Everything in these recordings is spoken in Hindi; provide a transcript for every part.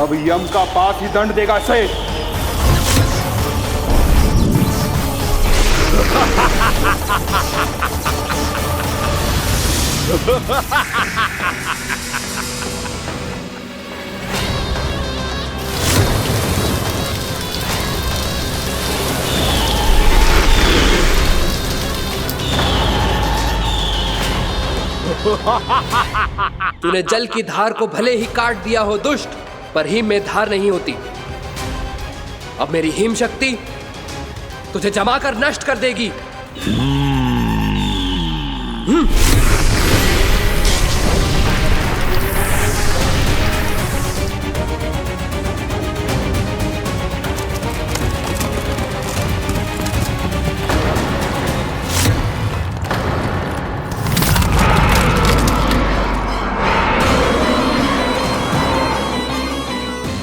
अब यम का पास ही दंड देगा इसे। तूने जल की धार को भले ही काट दिया हो दुष्ट, पर हिम में धार नहीं होती। अब मेरी हिम शक्ति तुझे जमा कर नष्ट कर देगी।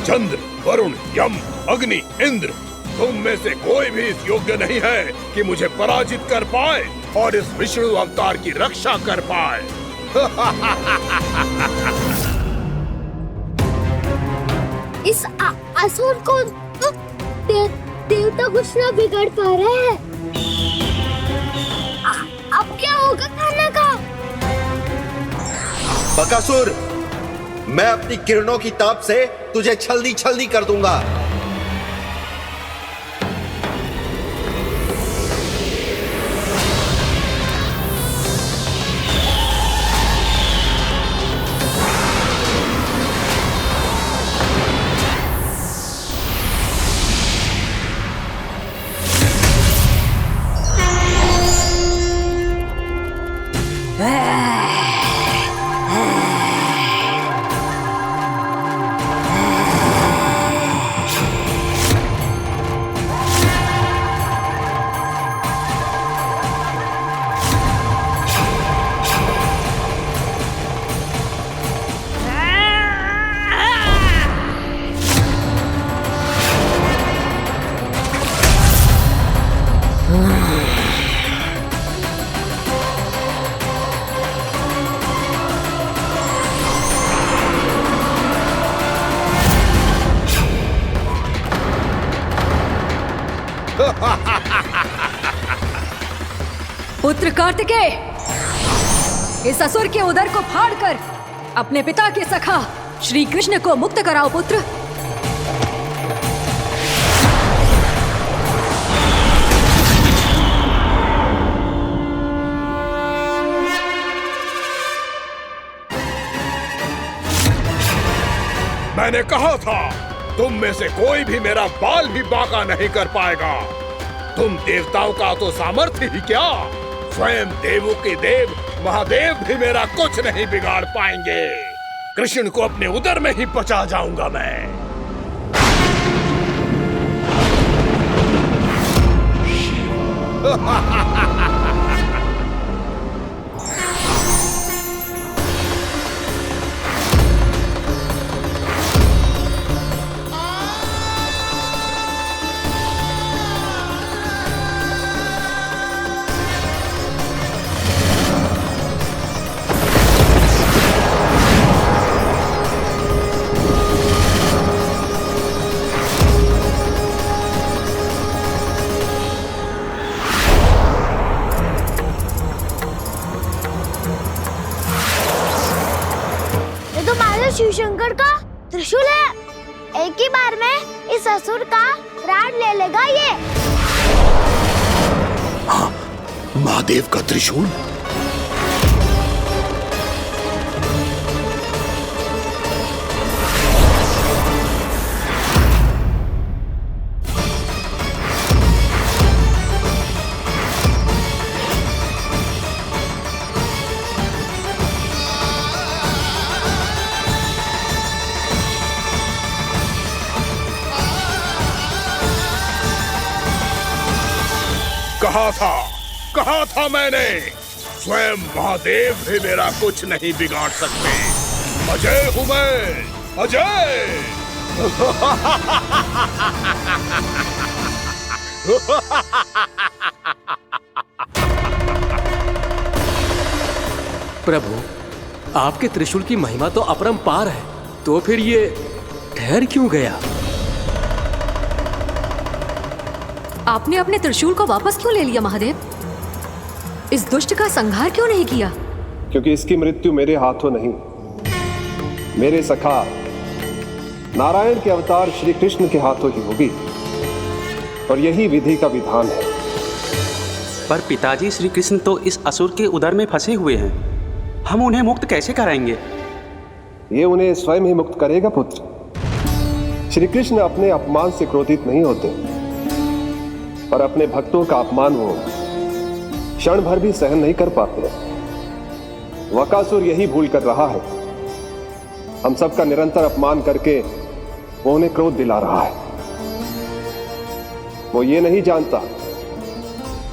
चंद्र, वरुण, यम, अग्नि, इंद्र, तुम में से कोई भी इस योग्य नहीं है कि मुझे पराजित कर पाए और इस विष्णु अवतार की रक्षा कर पाए। इस असुर को देवता कुछ ना बिगाड़ पा रहे हैं। अब क्या होगा खाना का? बकासुर, मैं अपनी किरणों की ताप से तुझे छलनी छलनी कर दूंगा। पुत्र कार्तिकेय, इस असुर के उदर को फाड़कर अपने पिता के सखा श्री कृष्ण को मुक्त कराओ पुत्र। मैंने कहा था, तुम में से कोई भी मेरा बाल भी बांका नहीं कर पाएगा। तुम देवताओं का तो सामर्थ्य ही क्या, स्वयं देवों के देव महादेव भी मेरा कुछ नहीं बिगाड़ पाएंगे। कृष्ण को अपने उदर में ही पचा जाऊंगा मैं। शिव शंकर का त्रिशूल है। एक ही बार में इस असुर का प्राण ले लेगा ये। हाँ, महादेव का त्रिशूल। कहा था मैंने, स्वयं महादेव भी मेरा कुछ नहीं बिगाड़ सकते। अजय हूं मैं, अजय। प्रभु, आपके त्रिशूल की महिमा तो अपरंपार है, तो फिर ये ठहर क्यों गया? आपने अपने त्रिशूल को वापस क्यों ले लिया महादेव? इस दुष्ट का संहार क्यों नहीं किया? क्योंकि इसकी मृत्यु मेरे हाथों नहीं, मेरे सखा नारायण के अवतार श्री कृष्ण के हाथों ही होगी, और यही विधि का विधान है। पर पिताजी, श्री कृष्ण तो इस असुर के उदर में फंसे हुए हैं, हम उन्हें मुक्त कैसे कराएंगे? ये उन्हें स्वयं ही मुक्त करेगा पुत्र। श्री कृष्ण अपने अपमान से क्रोधित नहीं होते, पर अपने भक्तों का अपमान वो क्षण भर भी सहन नहीं कर पाते। वकासुर यही भूल कर रहा है, हम सबका निरंतर अपमान करके वो उन्हें क्रोध दिला रहा है। वो ये नहीं जानता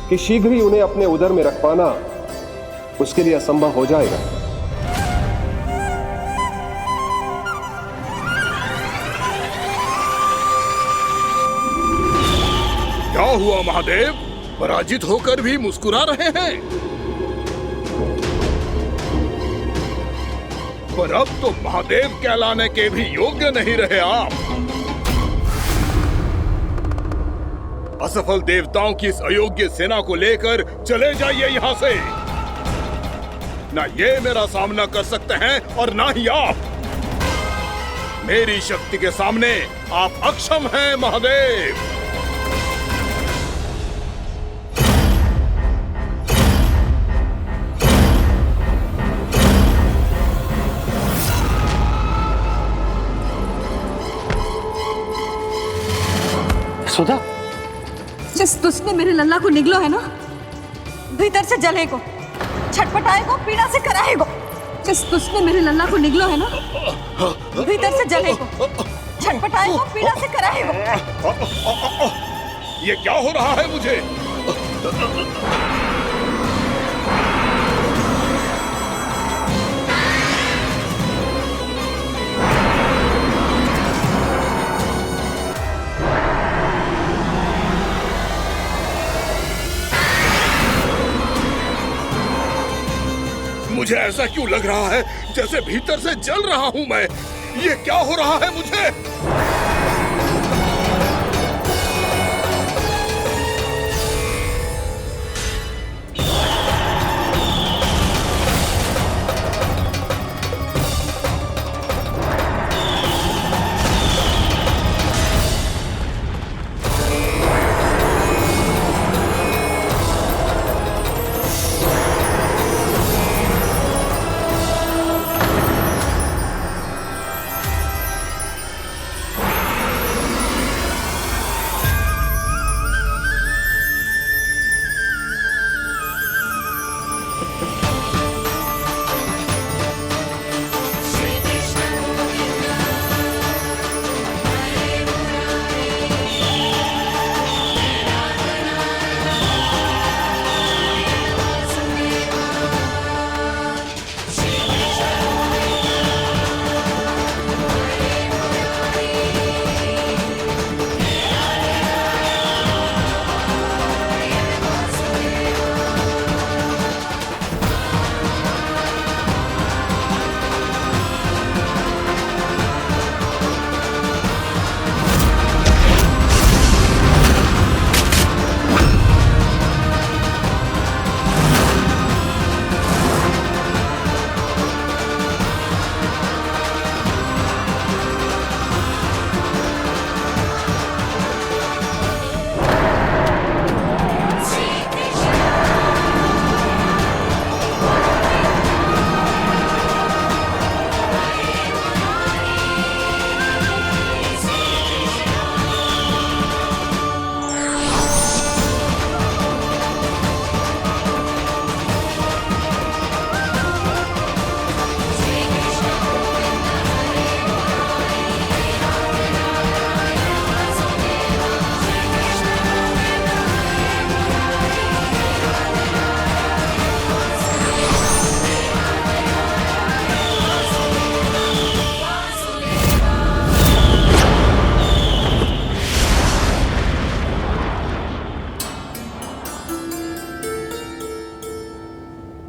कि शीघ्र ही उन्हें अपने उदर में रख पाना उसके लिए असंभव हो जाएगा। क्या हुआ महादेव? पराजित होकर भी मुस्कुरा रहे हैं। पर अब तो महादेव कहलाने के भी योग्य नहीं रहे आप। असफल देवताओं की इस अयोग्य सेना को लेकर चले जाइए यहाँ से। ना ये मेरा सामना कर सकते हैं और ना ही आप। मेरी शक्ति के सामने आप अक्षम हैं महादेव। सुधा, जिस दुष्ट ने मेरे लल्ला को निगलो है ना, भीतर से जलेगो, छटपटाएगो, पीड़ा से कराएगो। जिस दुष्ट ने मेरे लल्ला को निगलो है ना, भीतर से जलेगो, छटपटाएगो, पीड़ा से कराएगो। ये क्या हो रहा है मुझे? मुझे ऐसा क्यों लग रहा है जैसे भीतर से जल रहा हूं मैं? ये क्या हो रहा है मुझे?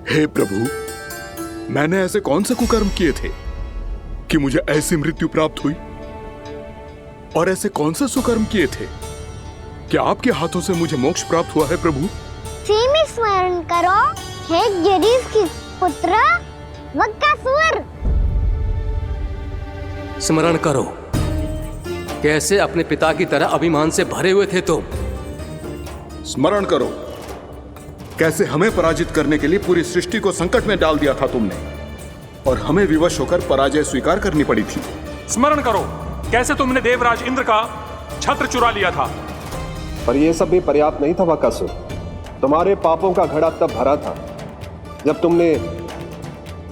हे प्रभु, मैंने ऐसे कौन से कुकर्म किए थे कि मुझे ऐसी मृत्यु प्राप्त हुई? और ऐसे कौन से सुकर्म किए थे? क्या आपके हाथों से मुझे मोक्ष प्राप्त हुआ है प्रभु? में स्मरण करो, हे जरीस की पुत्र वक्कासुर। स्मरण करो, कैसे अपने पिता की तरह अभिमान से भरे हुए थे तुम। स्मरण करो, कैसे हमें पराजित करने के लिए पूरी सृष्टि को संकट में डाल दिया था तुमने, और हमें विवश होकर पराजय स्वीकार करनी पड़ी थी। स्मरण करो, कैसे तुमने देवराज इंद्र का छत्र चुरा लिया था। पर यह सब भी पर्याप्त नहीं था वक्कासुर। तुम्हारे पापों का घड़ा तब भरा था जब तुमने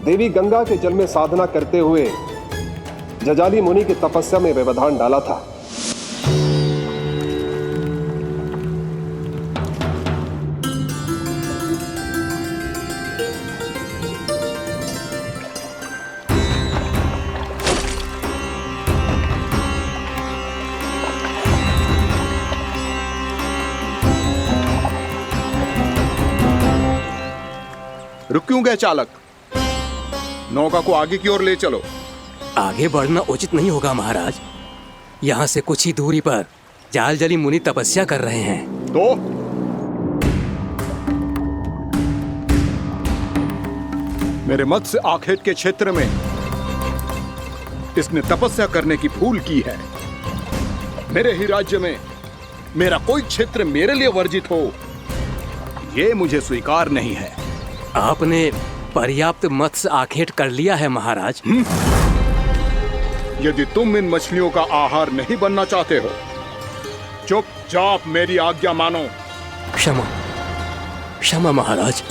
देवी गंगा के जल में साधना करते हुए जजाली मुनि की तपस्या में व्यवधान डाला था। रुक क्यों गए चालक? नौका को आगे की ओर ले चलो। आगे बढ़ना उचित नहीं होगा महाराज। यहाँ से कुछ ही दूरी पर जालजली मुनि तपस्या कर रहे हैं। तो मेरे मत्स्य आखेट के क्षेत्र में इसने तपस्या करने की भूल की है। मेरे ही राज्य में मेरा कोई क्षेत्र मेरे लिए वर्जित हो, यह मुझे स्वीकार नहीं है। आपने पर्याप्त मत्स्य आखेट कर लिया है महाराज। यदि तुम इन मछलियों का आहार नहीं बनना चाहते हो, चुपचाप मेरी आज्ञा मानो। क्षमा, क्षमा महाराज।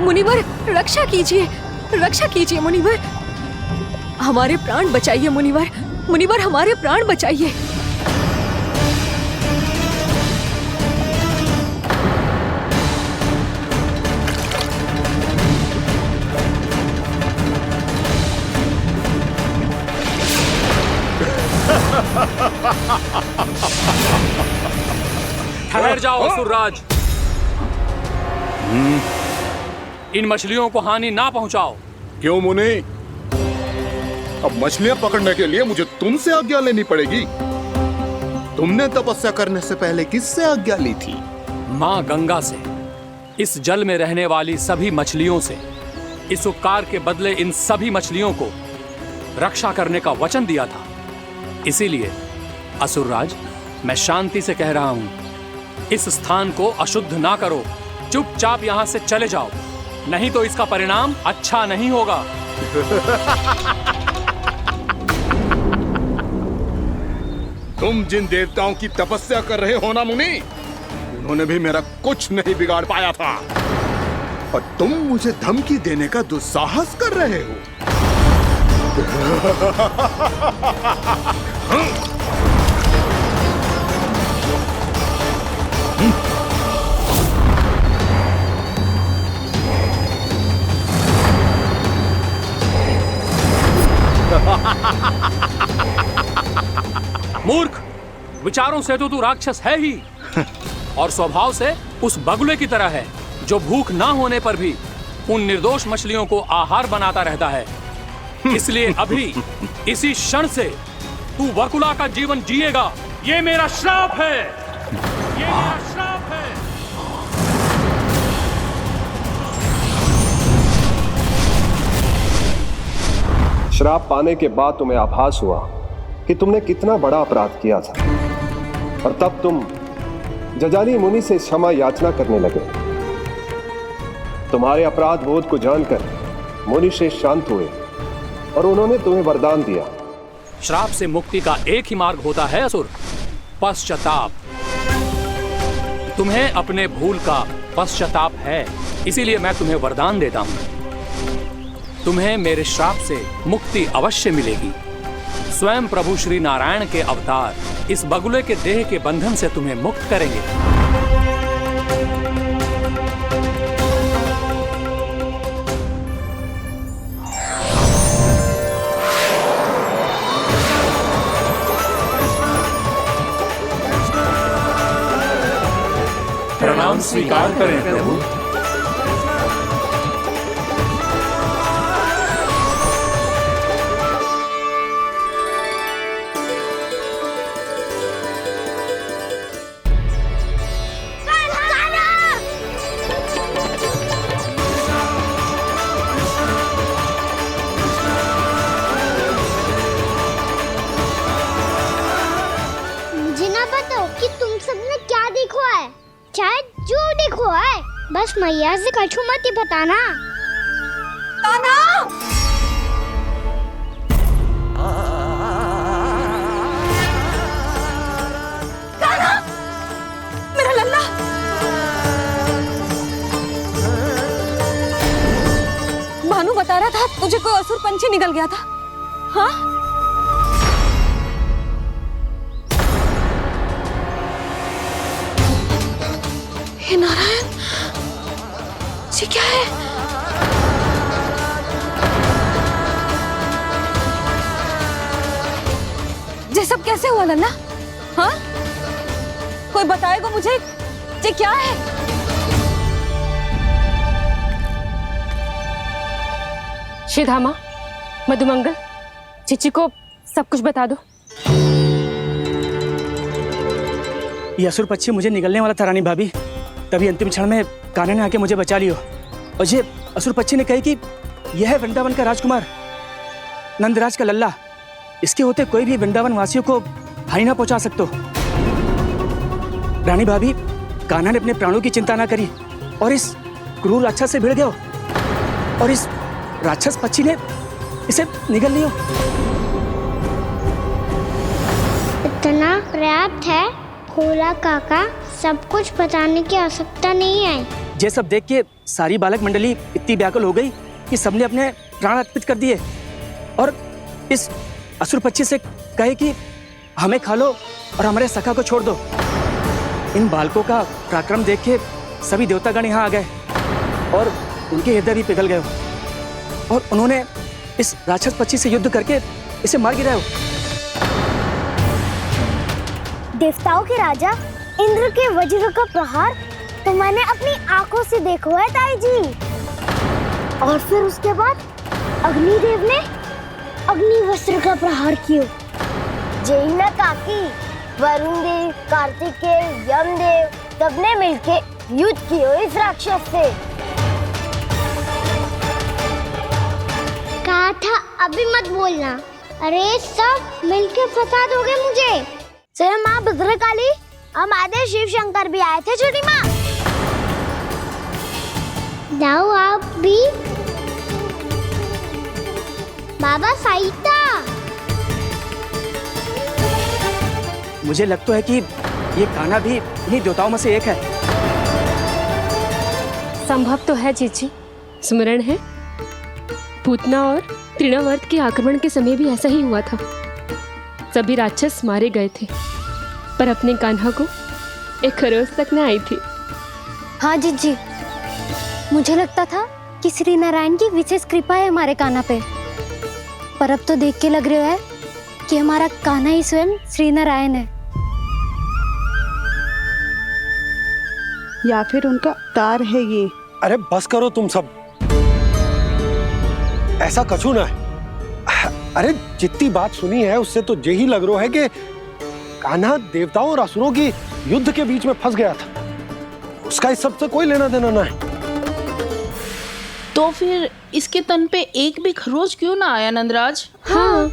मुनिवर, रक्षा कीजिए, रक्षा कीजिए मुनिवर। हमारे प्राण बचाइए मुनिवर, मुनिवर हमारे प्राण बचाइए। ठहर जाओ असुरराज। इन मछलियों को हानि ना पहुंचाओ। क्यों मुनि? अब मछलियां पकड़ने के लिए मुझे तुमसे आज्ञा लेनी पड़ेगी। तुमने तपस्या करने से पहले किससे आज्ञा ली थी? मां गंगा से, इस जल में रहने वाली सभी मछलियों से। इस उपकार के बदले इन सभी मछलियों को रक्षा करने का वचन दिया था। इसीलिए असुरराज, मैं शांति से कह रहा हूं, इस स्थान को अशुद्ध ना करो। चुपचाप यहां से चले जाओ, नहीं तो इसका परिणाम अच्छा नहीं होगा। तुम जिन देवताओं की तपस्या कर रहे हो ना मुनि, उन्होंने भी मेरा कुछ नहीं बिगाड़ पाया था, और तुम मुझे धमकी देने का दुस्साहस कर रहे हो। मूर्ख, विचारों से तो तू राक्षस है ही, और स्वभाव से उस बगुले की तरह है जो भूख ना होने पर भी उन निर्दोष मछलियों को आहार बनाता रहता है। इसलिए अभी इसी क्षण से तू वकुला का जीवन जिएगा। ये मेरा श्राप है, ये मेरा श्राप है। श्राप पाने के बाद तुम्हें आभास हुआ कि तुमने कितना बड़ा अपराध किया था, और तब तुम जजाली मुनि से क्षमा याचना करने लगे। तुम्हारे अपराध बोध को जानकर मुनि श्रेष्ठ शांत हुए और उन्होंने तुम्हें वरदान दिया। श्राप से मुक्ति का एक ही मार्ग होता है असुर, पश्चाताप। तुम्हें अपने भूल का पश्चाताप है, इसीलिए मैं तुम्हें वरदान देता हूं। तुम्हें मेरे श्राप से मुक्ति अवश्य मिलेगी। स्वयं प्रभु श्री नारायण के अवतार इस बगुले के देह के बंधन से तुम्हें मुक्त करेंगे। हम स्वीकार करें प्रभु। मुझे ना बताओ कि तुम सबने क्या देखो है, चाहे जो देखो है, बस मैया से कछु मत ही बताना। कान्हा! कान्हा! मेरा लल्ला! भानु बता रहा था तुझे कोई असुर पंछी निकल गया था। हाँ? हे नारायण, ये क्या है? ये सब कैसे हुआ लल्ला? हाँ? कोई बताएगा मुझे ये क्या है? श्रीधामा, मधुमंगल, चिची को सब कुछ बता दो। ये असुर पक्षी मुझे निगलने वाला था रानी भाभी, तभी अंतिम क्षण में कान्हा ने आके मुझे बचा लियो। और ये असुर पक्षी ने कही कि यह है वृंदावन का राजकुमार, नंदराज का लल्ला। इसके होते कोई भी वृंदावन वासियों को हानि ना पहुंचा सकते। रानी भाभी, कान्हा ने अपने प्राणों की चिंता ना करी और इस क्रूर राक्षस से भिड़ गयो और इस राक्षस पक्षी ने इसे निगल लियो। इतना पर्याप्त है भोला काका, सब कुछ बताने की आवश्यकता नहीं है। ये सब देख के सारी बालक मंडली इतनी व्याकुल हो गई कि सबने अपने प्राण अर्पित कर दिए और इस असुर पक्षी से कहे कि हमें खा लो और हमारे सखा को छोड़ दो। इन बालकों का पराक्रम देख के सभी देवतागण यहाँ आ गए और उनके हृदय भी पिघल गए और उन्होंने इस राक्षस पक्षी से युद्ध करके इसे मार गिराया। देवताओं के राजा इंद्र के वज्र का प्रहार तो मैंने अपनी आंखों से देखा है ताई जी। और फिर उसके बाद अग्निदेव ने अग्निवस्त्र का प्रहार किया। जय ना काकी, वरुण देव, कार्तिकेय, यमदेव सबने मिलके युद्ध किया इस राक्षस से। कहा था अभी मत बोलना, अरे सब मिलके फंसा दोगे मुझे। जय माँ भद्रकाली, हमारे शिव शंकर भी आए थे छोटी माँ। जाओ आप भी। बाबा साईता, मुझे लगता है कि ये कान्हा भी इन्हीं देवताओं में से एक है। संभव तो है चीची। स्मरण है, पूतना और तृणावर्त के आक्रमण के समय भी ऐसा ही हुआ था। सभी राक्षस मारे गए थे, पर अपने कान्हा को एक खरोच तक न आई थी। हाँ जीजी, मुझे लगता था कि श्री नारायण की विशेष कृपा है हमारे कान्हा पे, पर अब तो देख के लग रहा है कि हमारा कान्हा ही स्वयं श्री नारायण है। या फिर उनका अवतार है ये। अरे बस करो तुम सब, ऐसा कछु ना है। अरे जितनी बात सुनी है उससे तो यही लग रहा है कि कान्हा देवताओं और असुरों की युद्ध के बीच में फंस गया था। उसका इस सब से कोई लेना देना ना है। तो फिर इसके तन पे एक भी खरोच क्यों ना आया नंदराज? हाँ,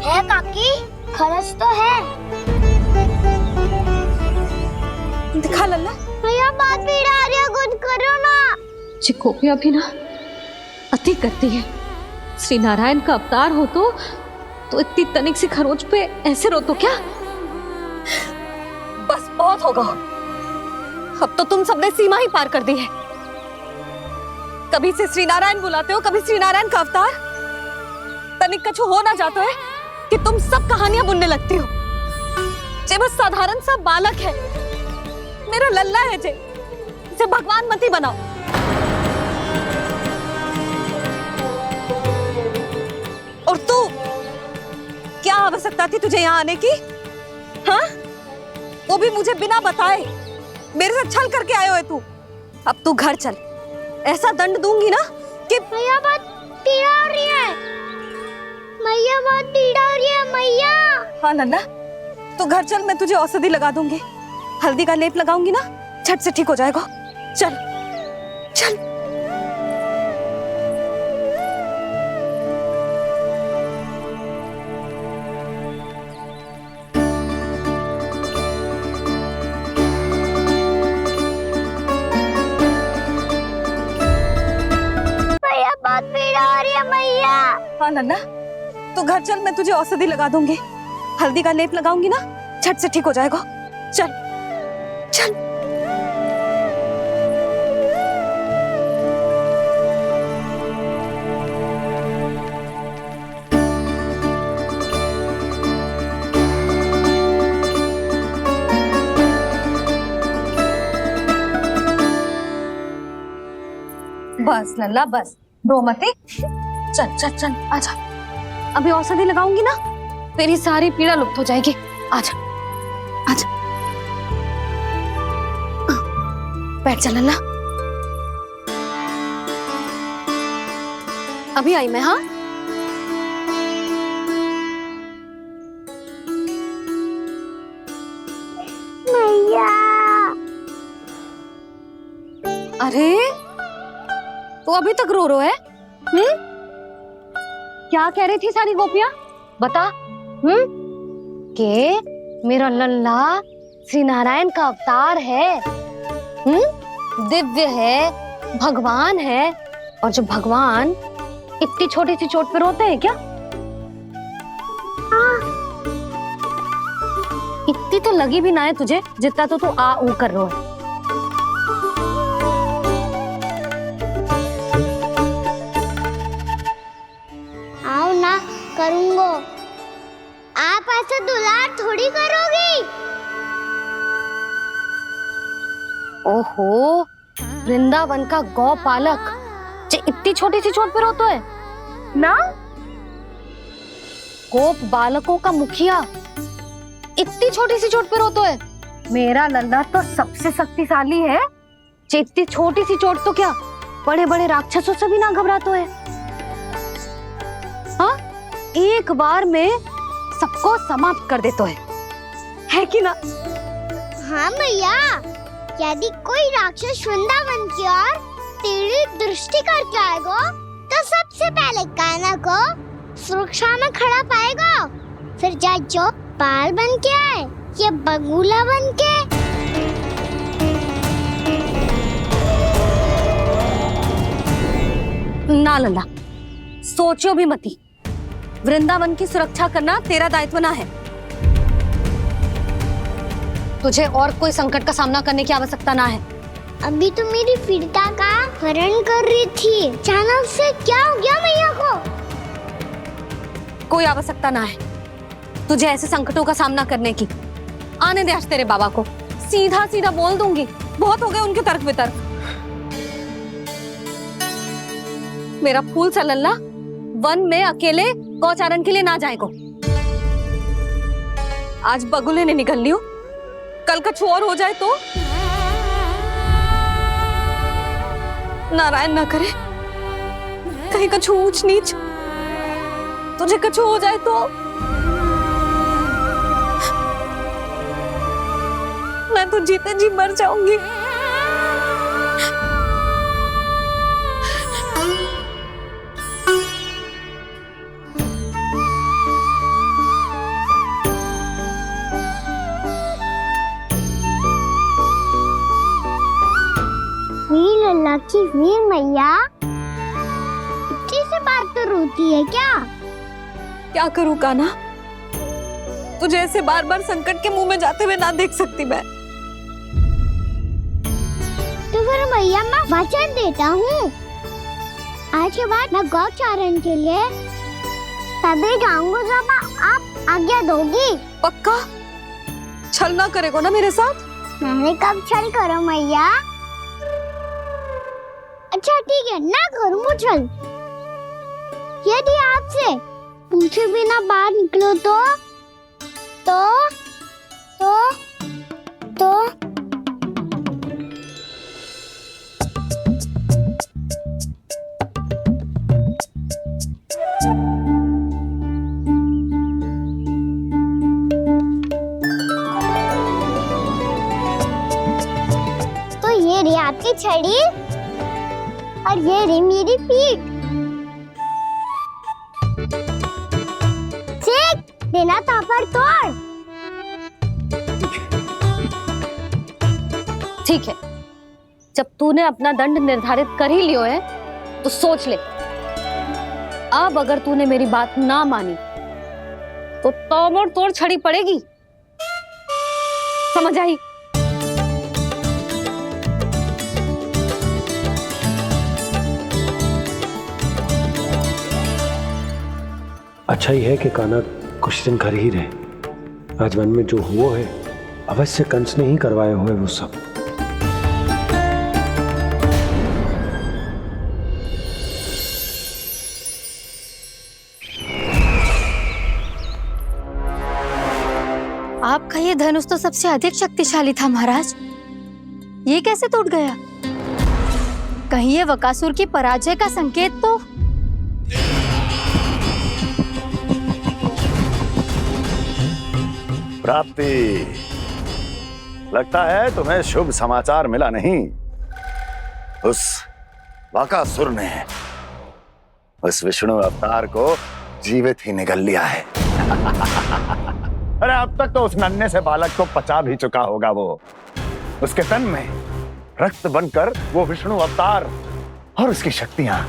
है काकी, खरच तो है। दिखा लल्ला। भैया बात पीड़ा आ रही है, कुछ करो ना। चिकोपिया भी ना अति करती है। श्री नारायण का अवतार हो तो इतनी तनिक सी खरोच पे ऐसे रो तो क्या? बस बहुत होगा। अब तो तुम सबने सीमा ही पार कर दी है। कभी से श्री नारायण बुलाते हो, कभी श्री नारायण का अवतार। तनिक कछु हो ना जाता है कि तुम सब कहानियां बुनने लगती हो। जे बस साधारण सा बालक है, मेरा लल्ला है जे, इसे भगवान मत ही बनाओ। और तू क्या आवश्यकता थी तुझे यहाँ आने की? हाँ, वो भी मुझे बिना बताए। मेरे साथ छल करके आए हो तू। अब तू घर चल, ऐसा दंड दूंगी ना कि मैया बहुत पीड़ा हो रही है। मैया बहुत पीड़ा हो रही है मैया। हाँ नन्ना, तू घर चल, मैं तुझे औषधि लगा दूंगी। हल्दी का लेप लगाऊंगी ना, झट से ठीक हो जाएगा। चल चल। मैया बहुत पीड़ा हो रही है मैया। हाँ नन्ना, तू घर चल, मैं तुझे औषधि लगा दूंगी। हल्दी का लेप लगाऊंगी ना, झट से ठीक हो जाएगा। चल चल। बस लल्ला बस, रो मत। चल चल चल, आजा। अभी औषधि लगाऊंगी ना, तेरी सारी पीड़ा लुप्त हो जाएगी। आजा आजा, बैठ जा लल्ला। अभी आई मैं। हाँ, मैया। अरे तो अभी तक रो है? क्या कह रही थी सारी गोपियां? बता। के मेरा लल्ला श्री नारायण का अवतार है, दिव्य है, भगवान है। और जो भगवान इतनी छोटी सी चोट पे रोते हैं क्या? इतनी तो लगी भी ना है तुझे, जितना तो तू आ ऊ कर रो है। आओ ना, करूंगो। आप ऐसे दुलार थोड़ी करोगी। ओहो, वृंदावन का गौपालक जो इतनी छोटी सी चोट पे रोता है ना, गोप बालकों का मुखिया इतनी छोटी सी चोट पे रोता है। मेरा लल्ला तो सबसे शक्तिशाली है, जो इतनी छोटी सी चोट तो क्या बड़े बड़े राक्षसों से भी ना घबराता है। हाँ, एक बार में सबको समाप्त कर देता है कि ना? हाँ मैया, यदि कोई राक्षस वृंदावन की ओर टेढ़ी दृष्टि करके आएगा तो सबसे पहले कान्हा को सुरक्षा में खड़ा पाएगा, फिर चाहे जो बाल बन के आए या बगुला बन के। ना लल्ला, सोचो भी मती। वृंदावन की सुरक्षा करना तेरा दायित्व ना है। तुझे और कोई संकट का सामना करने की आवश्यकता ना है। अभी तो मेरी पीड़िता का हरण कर रही थी, अचानक से क्या हो गया मैया को? कोई आवश्यकता ना है तुझे ऐसे संकटों का सामना करने की। आने दे आज तेरे बाबा को, सीधा सीधा बोल दूंगी। बहुत हो गए उनके तर्क वितर्क। मेरा फूल सा लल्ला वन में अकेले गौचारण के लिए ना जाए को। आज बगुले ने निकल लियो, कल कछु और हो जाए तो? नारायण ना करे, कहीं कछु ऊंच नीच तुझे कछु हो जाए तो? मैं तो जीते जी मर जाऊंगी। लल्ला की वीर मैया इतनी से बात तो रोती है क्या? क्या करूं कान्हा, तुझे ऐसे बार बार संकट के मुंह में जाते हुए ना देख सकती मैं। तो फिर मैया मैं वचन देता हूँ, आज के बाद मैं गौचारण के लिए तभी जाऊंगा जब आप आज्ञा दोगी। पक्का? छल ना करेगा ना मेरे साथ? मैंने कब छल करो मैया? अच्छा ठीक है, ना करूँ छल। यदि आपसे पूछे बिना बाहर निकलो तो तो ये रही आपकी छड़ी और ये रही मेरी पीठ। ठीक, बिना तापर तोड़। ठीक है, जब तूने अपना दंड निर्धारित कर ही लियो है तो सोच ले, अब अगर तूने मेरी बात ना मानी तो तोड़ तोड़ छड़ी पड़ेगी, समझ आई? अच्छा ही है कि कान्हा कुछ दिन घर ही रहे। आज वन में जो हुआ है अवश्य कंस ने ही करवाए हुए वो सब। आपका ये धनुष तो सबसे अधिक शक्तिशाली था महाराज, ये कैसे टूट गया? कहीं ये बकासुर की पराजय का संकेत तो? प्राप्ति, लगता है तुम्हें शुभ समाचार मिला नहीं। उस बकासुर ने उस विष्णु अवतार को जीवित ही निगल लिया है। अरे अब तक तो उस नन्हे से बालक को पचा भी चुका होगा वो। उसके तन में रक्त बनकर वो विष्णु अवतार और उसकी शक्तियां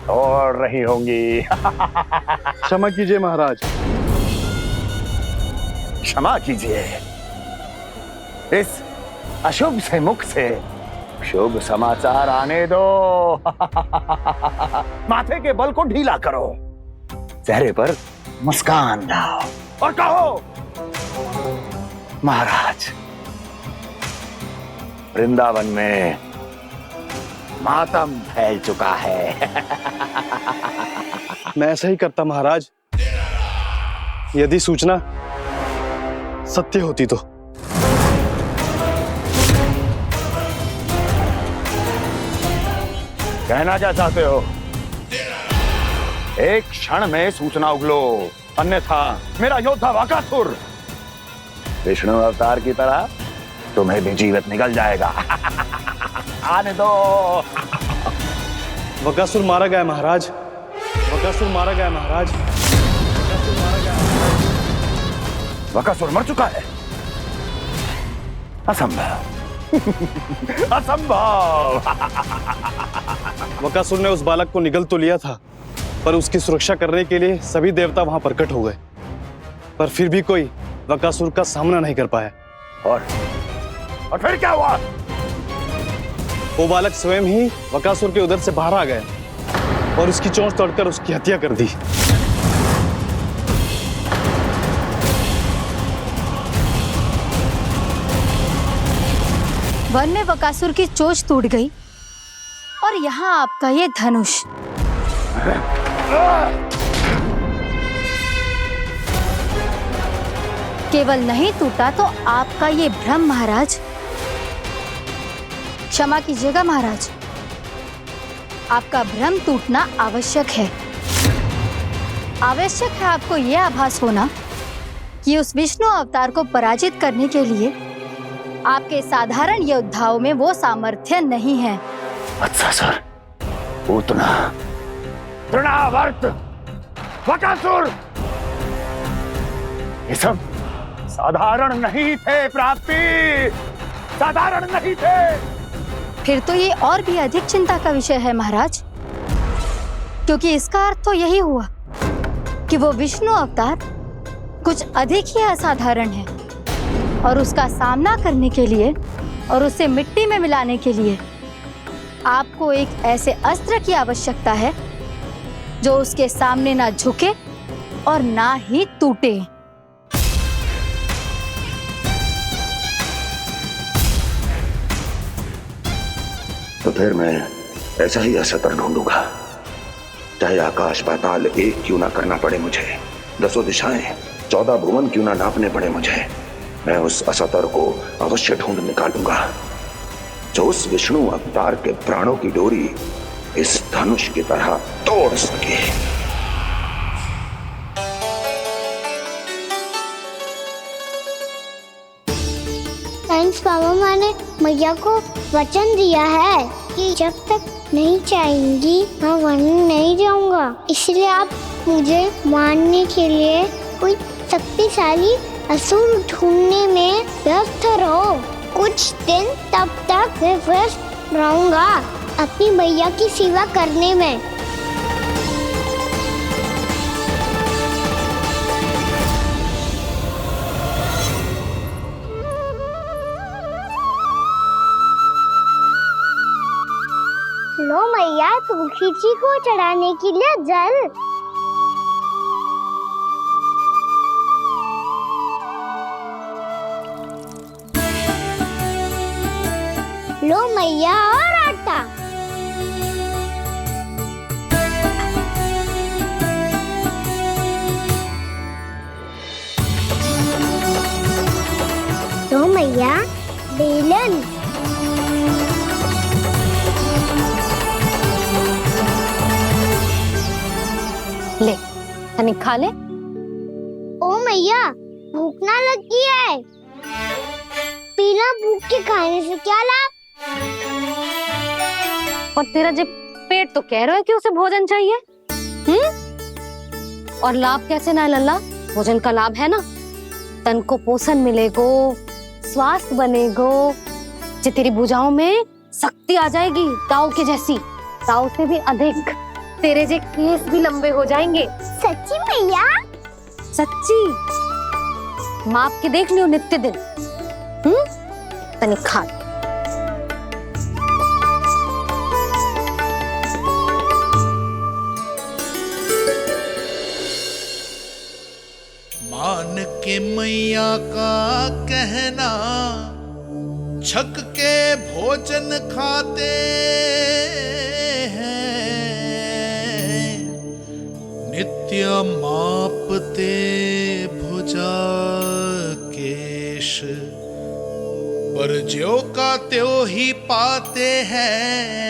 दौड़ रही होंगी। क्षमा कीजिए महाराज। क्षमा कीजिए, इस अशुभ से मुख से शुभ समाचार आने दो। माथे के बल को ढीला करो, चेहरे पर मुस्कान लाओ और कहो, महाराज, वृंदावन में मातम फैल चुका है। मैं ऐसा ही करता महाराज, यदि सूचना सत्य होती तो। कहना क्या चाहते हो? एक क्षण में सूचना उगलो, अन्यथा मेरा योद्धा बकासुर विष्णु अवतार की तरह तुम्हें भी जीवित निकल जाएगा। आने दो। बकासुर मारा गया महाराज, बकासुर मारा गया महाराज, बकासुर मारा गया। बकासुर मर चुका है? असंभव। असंभव। बकासुर ने उस बालक को निगल तो लिया था, पर उसकी सुरक्षा करने के लिए सभी देवता वहां प्रकट हो गए, पर फिर भी कोई बकासुर का सामना नहीं कर पाया। और फिर क्या हुआ? वो बालक स्वयं ही बकासुर के उदर से बाहर आ गया और उसकी चोंच तोड़कर उसकी हत्या कर दी। वन में बकासुर की चोंच टूट गई और यहाँ आपका ये धनुष। केवल नहीं टूटा तो आपका ये भ्रम महाराज। क्षमा कीजिएगा महाराज, आपका भ्रम टूटना आवश्यक है। आवश्यक है आपको यह आभास होना कि उस विष्णु अवतार को पराजित करने के लिए आपके साधारण योद्धाओं में वो सामर्थ्य नहीं है। वत्सासुर, पूतना, तृणावर्त, बकासुर, ये सब साधारण नहीं थे प्राप्ति, साधारण नहीं थे। फिर तो ये और भी अधिक चिंता का विषय है महाराज, क्योंकि इसका अर्थ तो यही हुआ कि वो विष्णु अवतार कुछ अधिक ही असाधारण है और उसका सामना करने के लिए और उसे मिट्टी में मिलाने के लिए आपको एक ऐसे अस्त्र की आवश्यकता है जो उसके सामने ना झुके और ना ही टूटे। तो फिर मैं ऐसा ही अस्त्र ढूंढूंगा, चाहे आकाश पाताल एक क्यों ना करना पड़े मुझे। 10 दिशाएं 14 भुवन क्यों ना नापने पड़े मुझे, मैं उस असतर को अवश्य ढूंढ निकालूंगा जो उस विष्णु अवतार के प्राणों की डोरी इस धनुष की तरह तोड़ सके। थैंक्स पापा, मैंने मैया को वचन दिया है कि जब तक नहीं चाहेंगी मैं वन नहीं जाऊंगा। इसलिए आप मुझे मारने के लिए कोई शक्तिशाली असुर ढूंढने में व्यस्त रहो। कुछ दिन तब तक मैं व्यस्त रहूंगा अपनी मैया की सेवा करने में। लो मैया, तुलसी जी को चढ़ाने के लिए जल। लो मैया, और आटा। लो मैया, बेलन। ले, तनिक खा ले। ओ मैया, भूख ना लगी है। बिना भूख के खाने से क्या लाभ? और तेरा जब पेट तो कह रहा है कि उसे भोजन चाहिए, और लाभ कैसे ना लल्ला? भोजन का लाभ है ना, तन को पोषण मिलेगो, स्वास्थ्य बनेगो, जे तेरी भुजाओं में शक्ति आ जाएगी ताऊ के जैसी, ताऊ से भी अधिक। तेरे जे केस भी लंबे हो जाएंगे। सच्ची मैया? सच्ची। माप के देख लियो नित्य दिन। तनिक खा। मान के मैया का कहना, छक के भोजन खाते हैं, नित्य मापते भुजा केश, पर ज्यों का त्यों ही पाते हैं।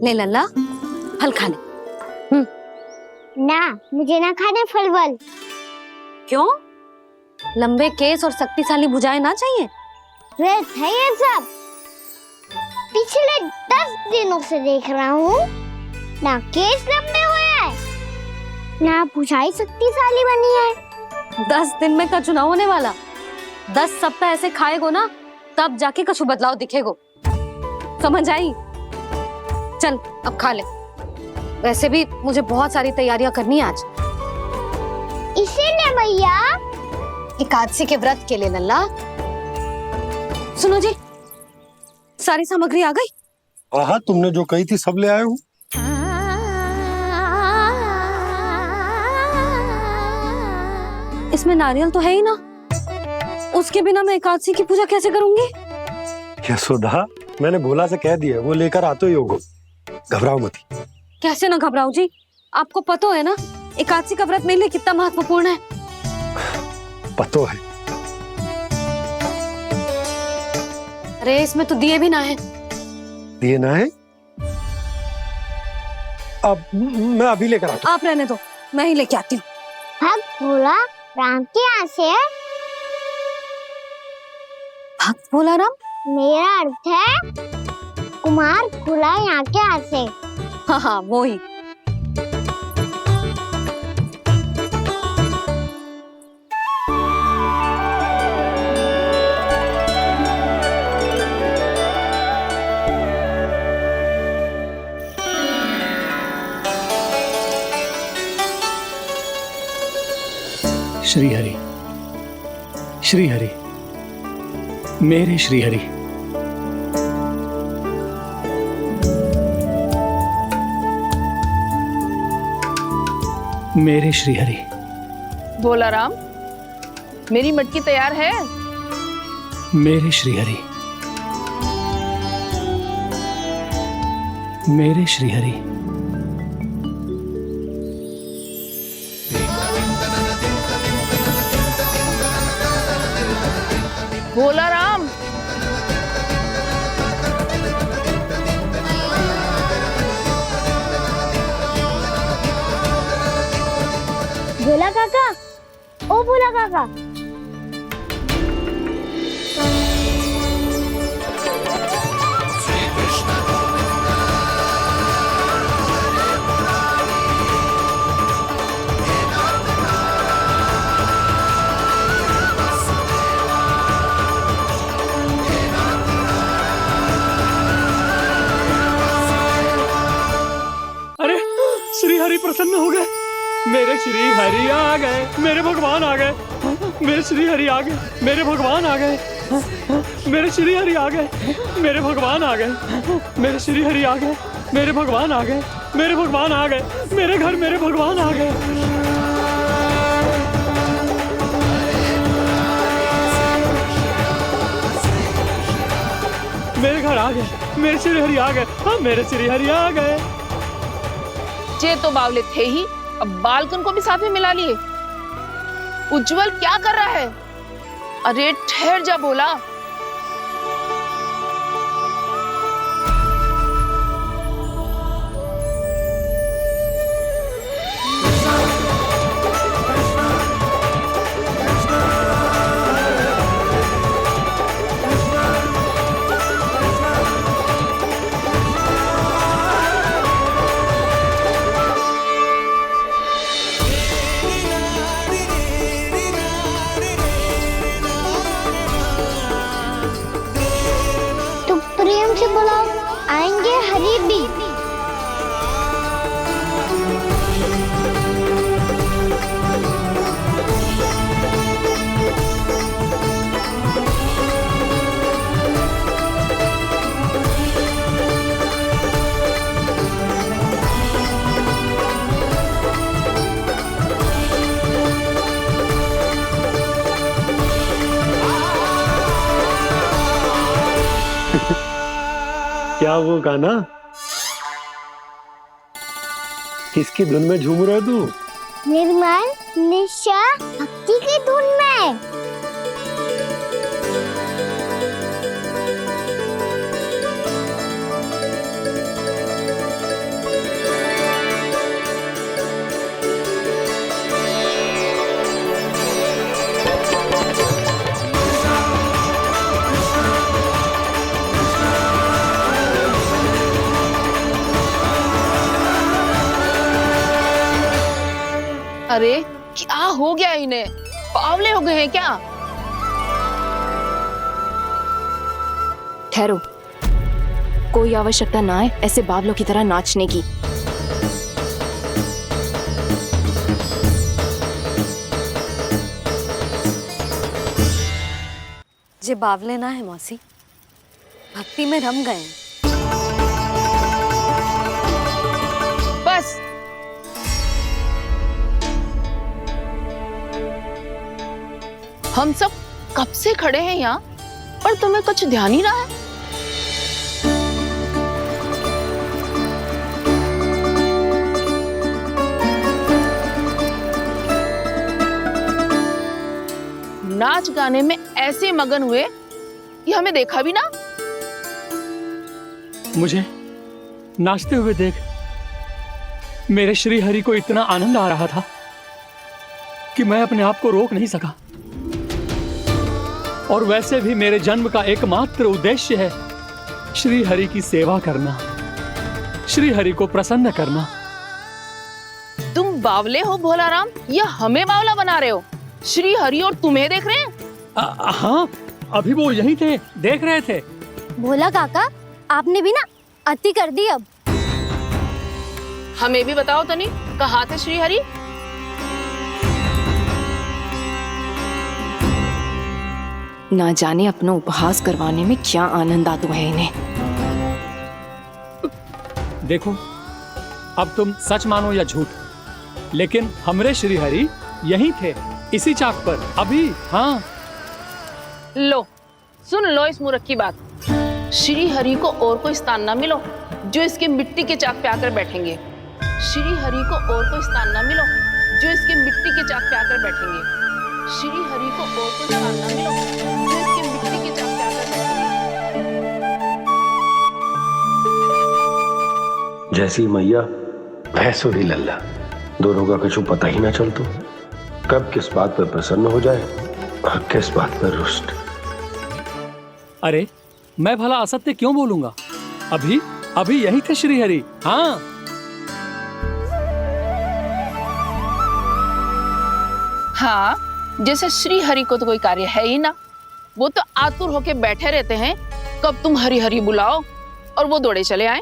ले लल्ला, फल खा ले। ना, मुझे ना खाने फल वल। क्यों? लंबे केस और शक्तिशाली भुजाएं ना चाहिए? व्यर्थ है ये सब। पिछले 10 दिनों से देख रहा हूँ, ना केस लंबे हुए हैं, ना भुजाएं शक्तिशाली बनी है। 10 दिन में का चुनाव होने वाला। 10 सप्ताह ऐसे खाएगो ना, तब जाके कछु बदलाव दिखेगो। समझ आई? चल अब खा ले। वैसे भी मुझे बहुत सारी तैयारियां करनी है आज। इसीलिए मैया, एकादशी के व्रत के लिए लल्ला। सुनो जी, सारी सामग्री आ गई? हाँ, तुमने जो कही थी सब ले आए हूँ। इसमें नारियल तो है ही ना, उसके बिना मैं एकादशी की पूजा कैसे करूंगी? यशोदा, मैंने भोला से कह दिया, वो लेकर आते ही होगा। घबराओ मत। कैसे ना घबराओ जी, आपको पता है ना एकादशी का व्रत मेरे लिए कितना महत्वपूर्ण है। पता है। अरे इसमें तो दिए भी ना है। दिए ना है? अब मैं अभी लेकर आता हूँ। आप रहने दो, मैं ही लेके आती हूँ। भक्त भोला राम के यहाँ से है। भक्त भोला राम? मेरा अर्थ है कुमार भोला यहाँ के यहाँ से। हाँ हाँ, वो ही। श्री हरि, श्री हरि, मेरे श्री हरि। मेरे श्री हरि। भोला राम, मेरी मटकी तैयार है? मेरे श्री हरि, मेरे श्री हरि। भोला राम, भोला काका, ओ भोला काका। अरे श्री हरि प्रसन्न हो गए। मेरे श्री हरि आ गए, मेरे भगवान आ गए। मेरे श्री हरि आ गए, मेरे भगवान आ गए। मेरे श्री हरि आ गए, मेरे भगवान आ गए। मेरे श्री हरि आ गए, मेरे भगवान आ गए। मेरे भगवान आ गए, मेरे घर मेरे भगवान आ गए। मेरे घर आ गए, मेरे श्री हरि आ गए। हाँ, मेरे श्री हरि आ गए। जे तो बावले थे ही, अब बालकन को भी साथ में मिला लिए। उज्जवल क्या कर रहा है? अरे ठहर जा भोला। प्रेम से बुलाओ, आएंगे हरि भी। क्या वो गाना? किसकी धुन में झूम रहा तू? निर्मल निशा भक्ति की धुन में। अरे क्या हो गया इन्हें? बावले हो गए हैं क्या? ठहरो, कोई आवश्यकता ना है ऐसे बावलों की तरह नाचने की। जे बावले ना है मौसी, भक्ति में रम गए। बस हम सब कब से खड़े हैं यहाँ, पर तुम्हें कुछ ध्यान ही रहा है। नाच गाने में ऐसे मगन हुए कि हमें देखा भी ना। मुझे नाचते हुए देख मेरे श्री हरि को इतना आनंद आ रहा था कि मैं अपने आप को रोक नहीं सका। और वैसे भी मेरे जन्म का एकमात्र उद्देश्य है श्री हरि की सेवा करना, श्री हरि को प्रसन्न करना। तुम बावले हो भोला राम, या हमें बावला बना रहे हो? श्री हरि और तुम्हें देख रहे हैं? हाँ, अभी वो यहीं थे, देख रहे थे। भोला काका, आपने भी ना अति कर दी। अब हमें भी बताओ तनी, कहाँ थे श्री हरि? ना जाने अपना उपहास करवाने में क्या आनंद आता है इन्हें। देखो, अब तुम सच मानो या झूठ, लेकिन हमरे श्रीहरि यहीं थे, इसी चाक पर अभी। हाँ, लो सुन लो इस मूर्ख की बात। श्री हरि को और कोई स्थान ना मिलो जो इसके मिट्टी के चाक पे आकर बैठेंगे। श्री हरि को और कोई स्थान ना मिलो जो इसके मिट्टी के चाक पे आकर बैठेंगे। श्री हरि को और कोई स्थान ना मिलो जो इसके मिट्टी के चाक पे आकर बैठेंगे। जैसी मैया भैंसो ही लल्ला, दोनों का कुछ पता ही ना चलतो, कब किस बात पर प्रसन्न हो जाए और किस बात पर रुष्ट। अरे मैं भला असत्य क्यों बोलूंगा? अभी अभी यही थे श्रीहरि। हाँ, हाँ, जैसे श्री हरि को तो कोई कार्य है ही ना, वो तो आतुर होके बैठे रहते हैं कब तुम हरि हरि बुलाओ और वो दौड़े चले आए।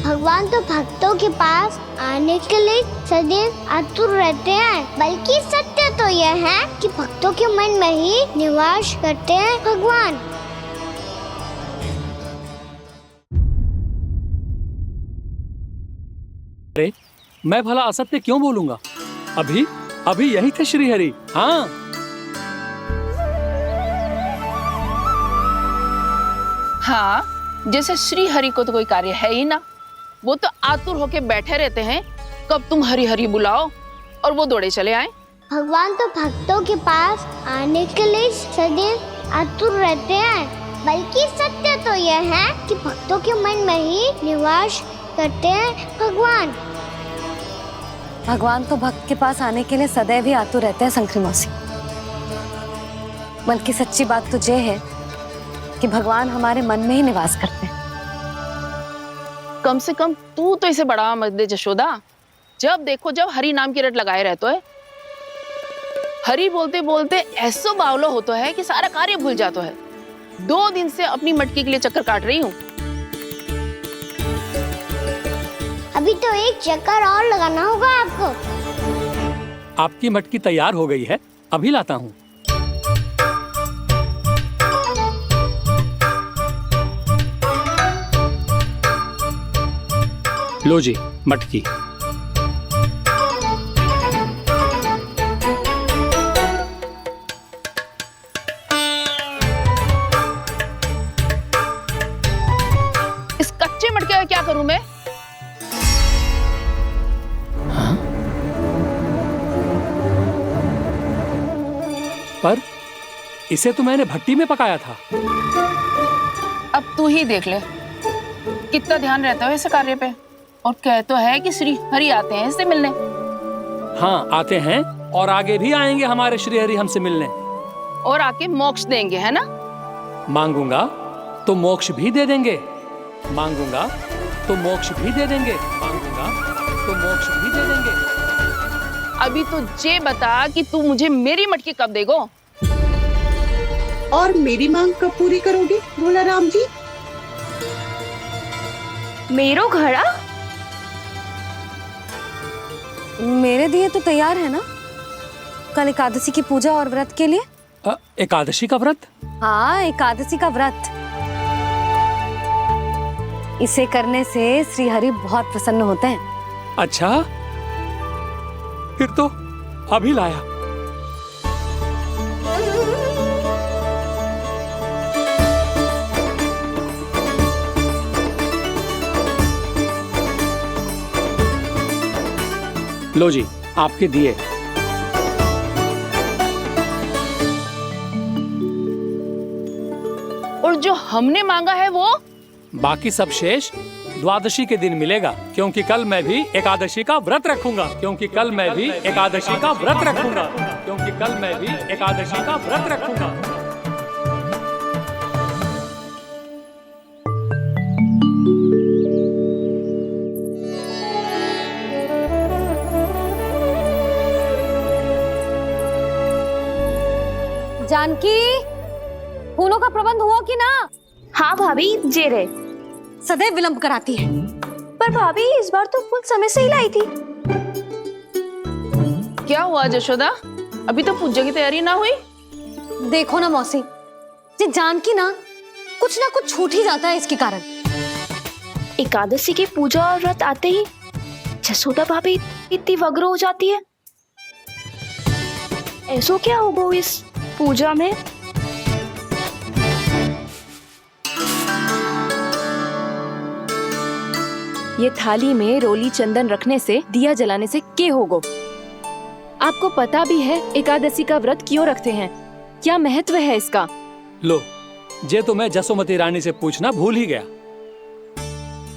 भगवान तो भक्तों के पास आने के लिए सदैव आतुर रहते हैं, बल्कि सत्य तो यह है कि भक्तों के मन में ही निवास करते हैं भगवान। अरे मैं भला असत्य क्यों बोलूंगा? अभी अभी यही थे श्रीहरि। हाँ, हाँ, जैसे श्री हरि को तो कोई कार्य है ही ना, वो तो आतुर होके बैठे रहते हैं कब तुम हरि हरि बुलाओ और वो दौड़े चले आए। भगवान तो भक्तों के पास आने के लिए सदैव आतुर रहते हैं, बल्कि सत्य तो यह है कि भक्तों के मन में ही निवास करते हैं भगवान। भगवान तो भक्त के पास आने के लिए सदैव ही आतुर रहते हैं शंकरी मौसी। बल्कि सच्ची बात तो ये है कि भगवान हमारे मन में ही निवास करते हैं। कम से कम तू तो इसे बढ़ावा मत दे जशोदा। जब देखो जब हरि नाम की रट लगाए रहते है। हरि बोलते बोलते ऐसो बावलो होता है कि सारा कार्य भूल जाता है। 2 दिन से अपनी मटकी के लिए चक्कर काट रही हूँ। अभी तो एक चक्कर और लगाना होगा आपको। आपकी मटकी तैयार हो गई है, अभी लाता हूँ। लो जी मटकी। इस कच्चे मटके का क्या करूं मैं? हाँ? पर इसे तो मैंने भट्टी में पकाया था। अब तू ही देख ले कितना ध्यान रहता है इस कार्य पे। और कह तो है कि श्री हरि आते हैं इससे मिलने। हाँ, आते हैं और आगे भी आएंगे हमारे श्रीहरि हमसे मिलने। और आके मोक्ष देंगे, है ना? मांगूंगा तो मोक्ष भी दे देंगे, मांगूंगा तो मोक्ष भी दे देंगे, मांगूंगा तो मोक्ष भी दे देंगे। अभी तो ये बता कि तू मुझे मेरी मटकी कब देगो? और मेरी मांग कब पूरी करोगे भोला राम जी? मेरो घड़ा मेरे दिए तो तैयार है ना? कल एकादशी की पूजा और व्रत के लिए। एकादशी का व्रत? हाँ, एकादशी का व्रत। इसे करने से श्री हरि बहुत प्रसन्न होते हैं। अच्छा, फिर तो अभी लाया। लो जी आपके दिए। और जो हमने मांगा है वो? बाकी सब शेष द्वादशी के दिन मिलेगा, क्योंकि कल मैं भी एकादशी का व्रत रखूंगा, क्योंकि कल मैं भी एकादशी का व्रत रखूंगा, क्योंकि कल मैं भी एकादशी का व्रत रखूंगा। जानकी, फूलों का प्रबंध हुआ कि ना? हाँ भाभी, जे रहे। सदैव विलंब कराती है। पर भाभी इस बार तो फूल समय से ही लाई थी। क्या हुआ जशोदा? अभी तो पूजा की तैयारी ना हुई? देखो ना मौसी, ये जानकी ना कुछ छूट ही जाता है इसके कारण। एकादशी की पूजा और व्रत आते ही जसोदा भाभी इतनी वग्र हो जाती है। ऐसो क्या होगा इस पूजा में? ये थाली में रोली चंदन रखने से, दिया जलाने से के होगो? आपको पता भी है एकादशी का व्रत क्यों रखते हैं? क्या महत्व है इसका? लो, जे तो मैं जसोमती रानी से पूछना भूल ही गया।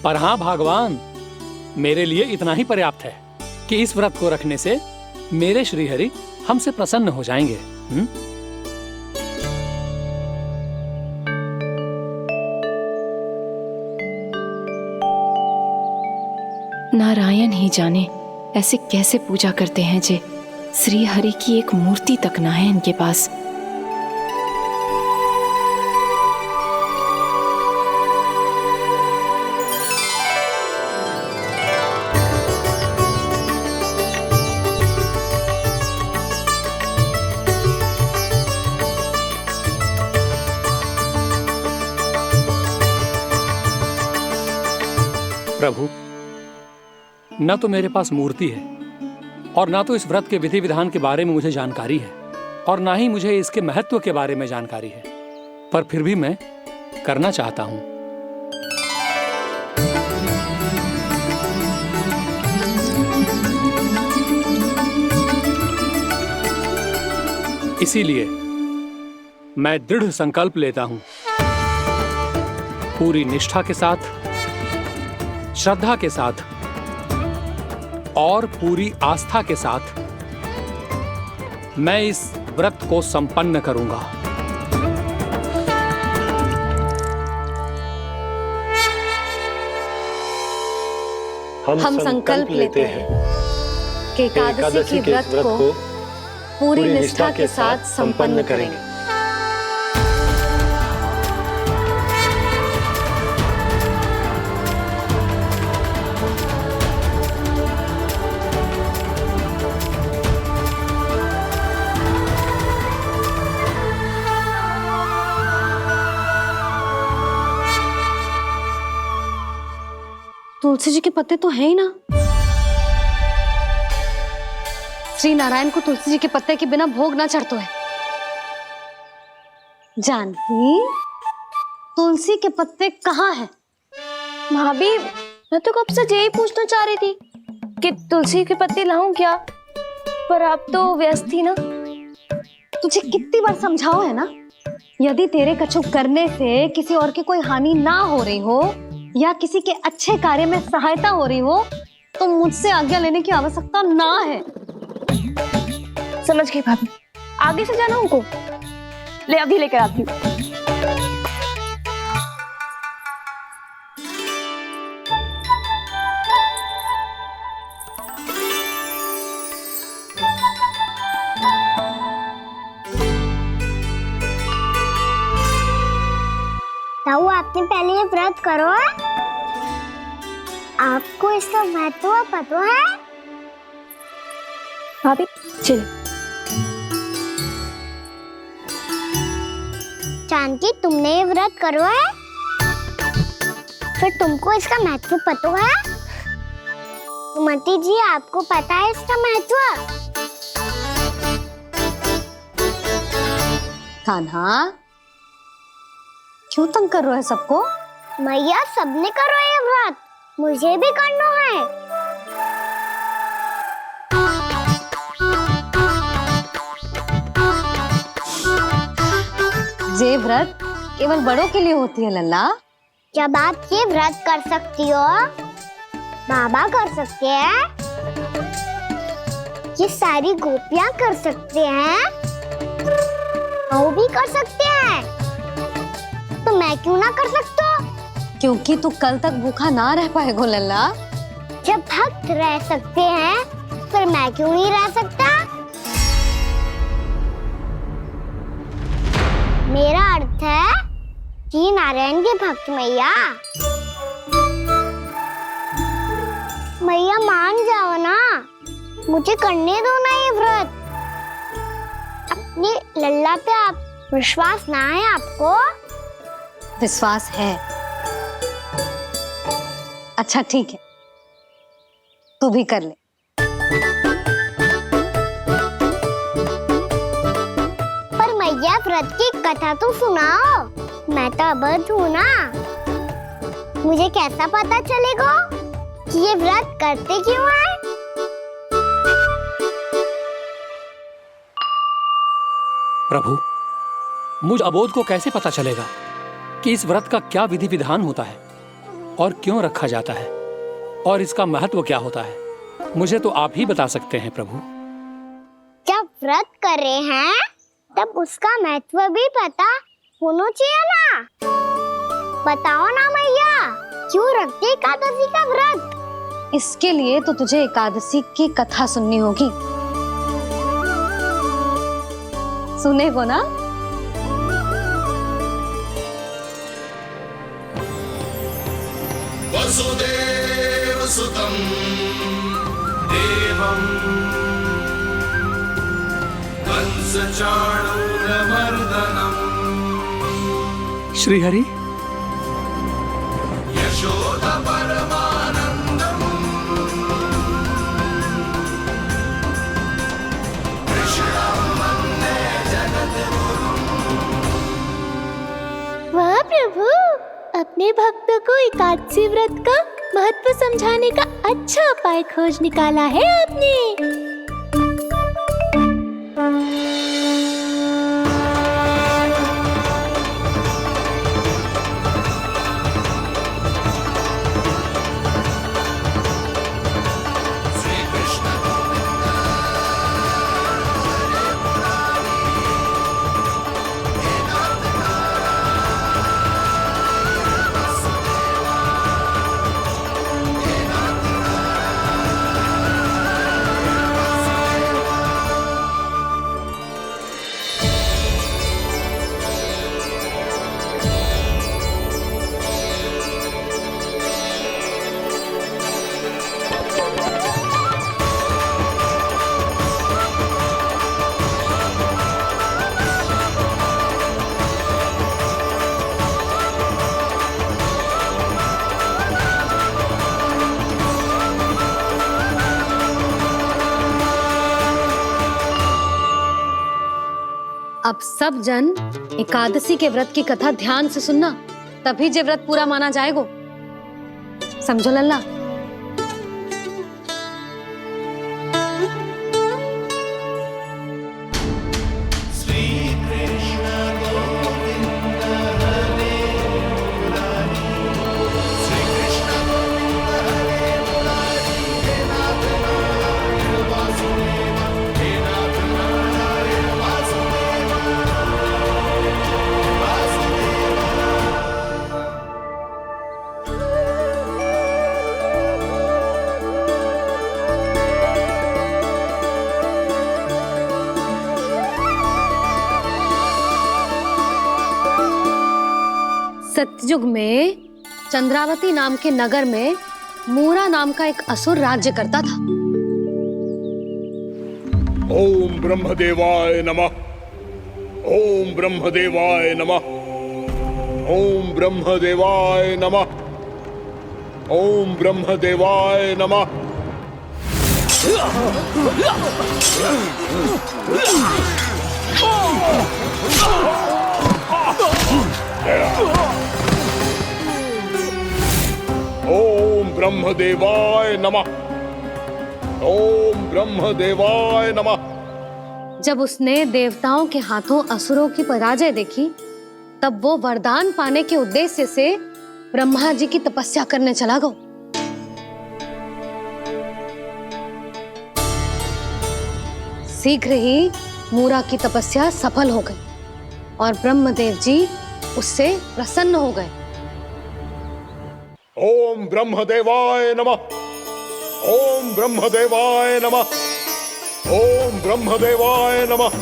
पर हाँ भगवान, मेरे लिए इतना ही पर्याप्त है कि इस व्रत को रखने से मेरे श्रीहरि हमसे प्रसन्न हो जाएंगे। नारायण ही जाने ऐसे कैसे पूजा करते हैं जे श्री हरि की एक मूर्ति तक ना है इनके पास। प्रभु, न तो मेरे पास मूर्ति है और ना तो इस व्रत के विधि विधान के बारे में मुझे जानकारी है और ना ही मुझे इसके महत्व के बारे में जानकारी है, पर फिर भी मैं करना चाहता हूं। इसीलिए मैं दृढ़ संकल्प लेता हूं, पूरी निष्ठा के साथ, श्रद्धा के साथ और पूरी आस्था के साथ मैं इस व्रत को संपन्न करूंगा। हम संकल्प लेते हैं कि एकादशी के व्रत को पूरी निष्ठा के साथ संपन्न करेंगे। तुलसी जी के पत्ते तो है ही ना। श्री नारायण को तुलसी जी के पत्ते के बिना भोग ना चढ़तो है। जानकी, तुलसी के पत्ते कहाँ हैं? भाभी, मैं तो कब से यही पूछना चाह रही थी कि तुलसी के पत्ते लाऊं क्या, पर आप तो व्यस्त थी ना। तुझे कितनी बार समझाओ है ना, यदि तेरे कछु करने से किसी और की कोई हानि ना हो रही हो या किसी के अच्छे कार्य में सहायता हो रही हो तो मुझसे आज्ञा लेने की आवश्यकता ना है। समझ गई भाभी, आगे से जाना उनको। ले अभी लेकर आती हूँ। ताऊ, आपने पहले ये व्रत करो है? आपको इसका महत्व पता है? भाभी चलो। जानकी, तुमने ये व्रत करो है? फिर तुमको इसका महत्व पता है? सुमति जी, आपको पता है इसका महत्व? कान्हा, क्यों तंग कर रहे हो सबको? मैया, सबने करो ये व्रत, मुझे भी करना है। ये व्रत केवल बड़ों के लिए होती है लल्ला। जब आप ये व्रत कर सकती हो, बाबा कर सकते हैं, ये सारी गोपियां कर सकते हैं, वो भी कर सकते हैं, तो मैं क्यों ना कर सकता? क्योंकि तू कल तक भूखा ना रह पाएगा लल्ला। जब भक्त रह सकते हैं, फिर मैं क्यों नहीं रह सकता? मेरा अर्थ है कि नारायण के भक्त मैया, मैया मान जाओ ना, मुझे करने दो ना ये व्रत। अपनी लल्ला पे आप विश्वास ना है आपको? विश्वास है। अच्छा ठीक है, तू भी कर ले। पर मैया व्रत की कथा तो सुनाओ, मैं तो अबध हूँ ना। मुझे कैसा पता चलेगा कि ये व्रत करते क्यों हैं? प्रभु, मुझ अबोध को कैसे पता चलेगा कि इस व्रत का क्या विधि विधान होता है और क्यों रखा जाता है और इसका महत्व क्या होता है? मुझे तो आप ही बता सकते हैं प्रभु। जब व्रत कर रहे हैं तब उसका महत्व भी पता होना चाहिए ना। बताओ ना मैया, क्यों रखते एकादशी का व्रत? इसके लिए तो तुझे एकादशी की कथा सुननी होगी। सुनेगो ना? वसुदेव सुतं देवं कंसचाणूरमर्दनम् श्रीहरि, यशोद परमानन्दम् कृष्णं वन्दे जगद्गुरुम्। वाह प्रभु, अपने भक्तों को एकादशी व्रत का महत्व समझाने का अच्छा उपाय खोज निकाला है आपने। अब सब जन एकादशी के व्रत की कथा ध्यान से सुनना, तभी जे व्रत पूरा माना जाएगा। समझो लल्ला? सतयुग में चंद्रावती नाम के नगर में मूरा नाम का एक असुर राज्य करता था। ओम ब्रह्मदेवाय नमः। ओम ब्रह्मदेवाय नमः। ओम ब्रह्मदेवाय नमः। ओम ब्रह्मदेवाय नमः। ओम ब्रह्मदेवाय नमः। ओम ब्रह्मदेवाय नमः। जब उसने देवताओं के हाथों असुरों की पराजय देखी, तब वो वरदान पाने के उद्देश्य से ब्रह्मा जी की तपस्या करने चला गया। शीघ्र ही मूरा की तपस्या सफल हो गई और ब्रह्मदेव जी उससे प्रसन्न हो गए। ओम ब्रह्मदेवाय नमः। ओम ब्रह्मदेवाय नमः। ओम ब्रह्मदेवाय नमः।